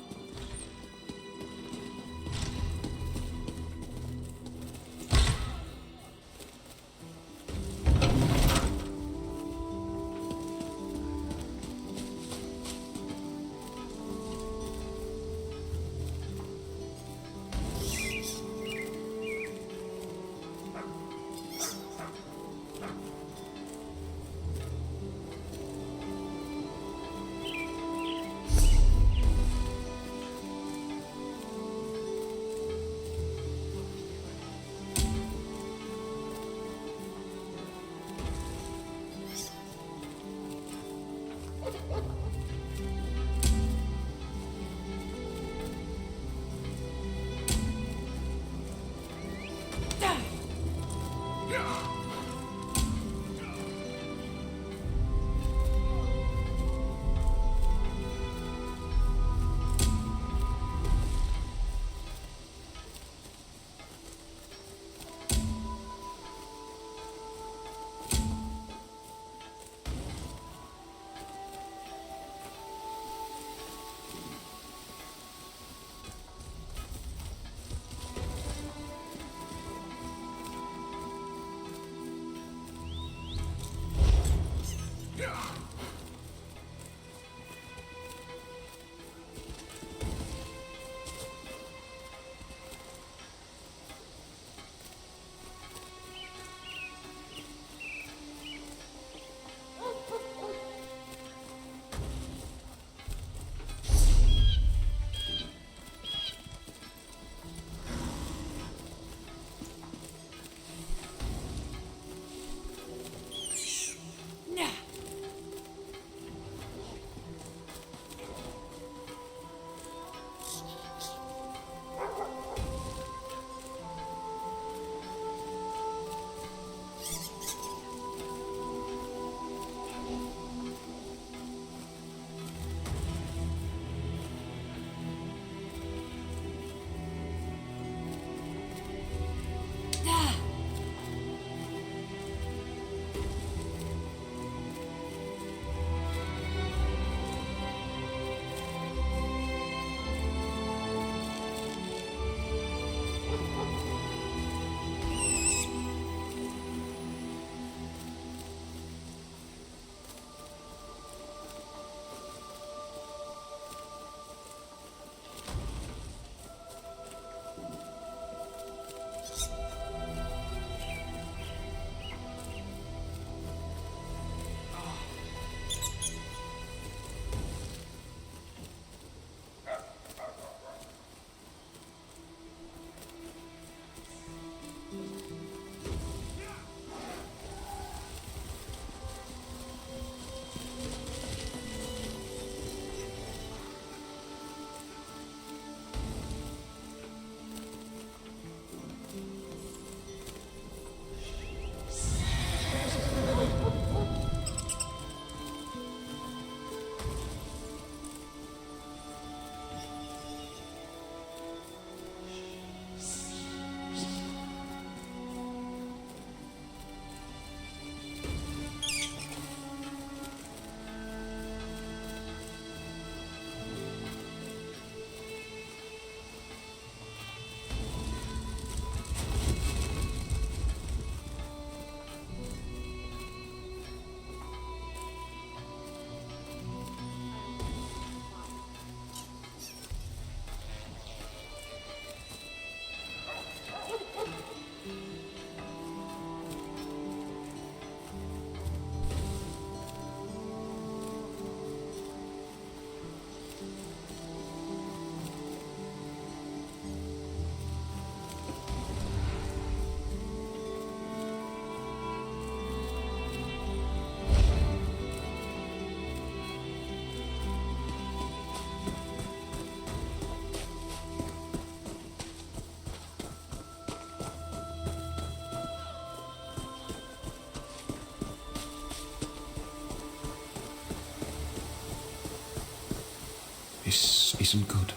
This isn't good.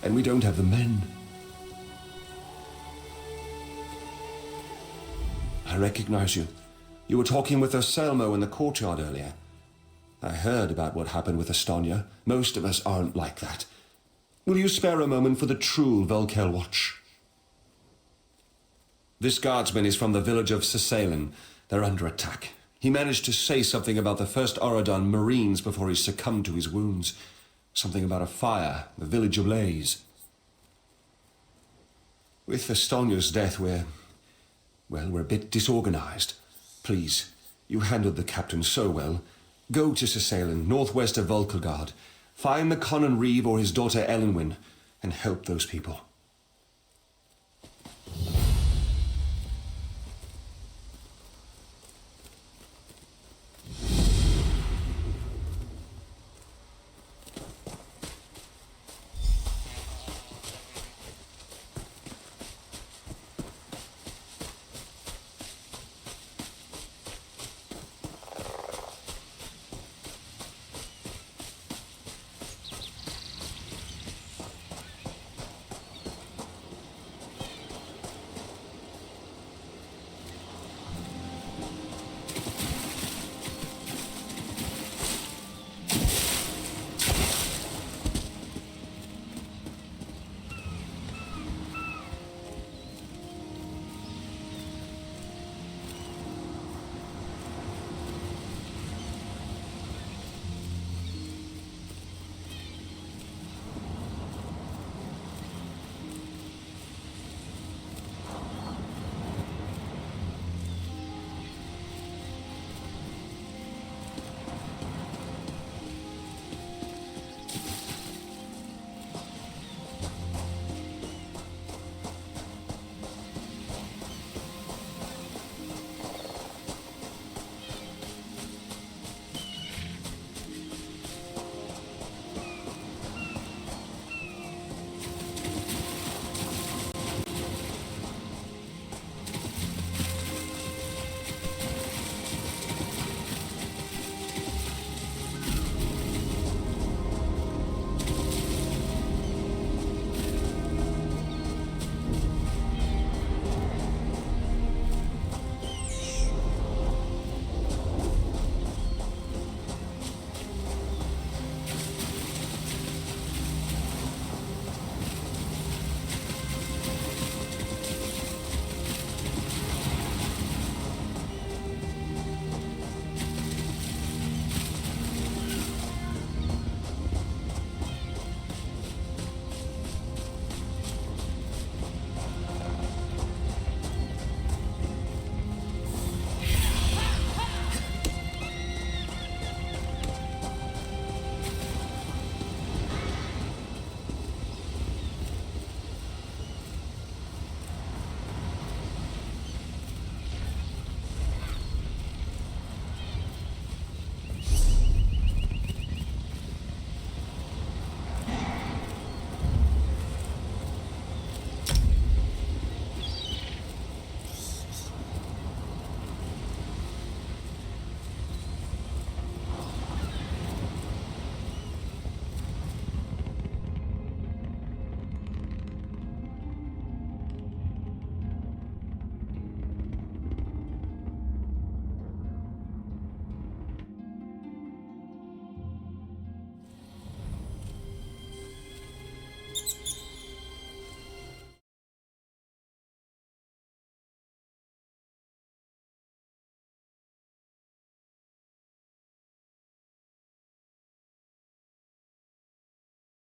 And we don't have the men. I recognize you. You were talking with Anselmo in the courtyard earlier. I heard about what happened with Estonia. Most of us aren't like that. Will you spare a moment for the true Volkel watch? This guardsman is from the village of Cessalin. They're under attack. He managed to say something about the first Auradon Marines before he succumbed to his wounds. Something about a fire, the village ablaze. With Estonia's death, we're a bit disorganized. Please, you handled the captain so well. Go to Cessalin, northwest of Volkelgard. Find the Conan Reeve or his daughter Elenwyn, and help those people.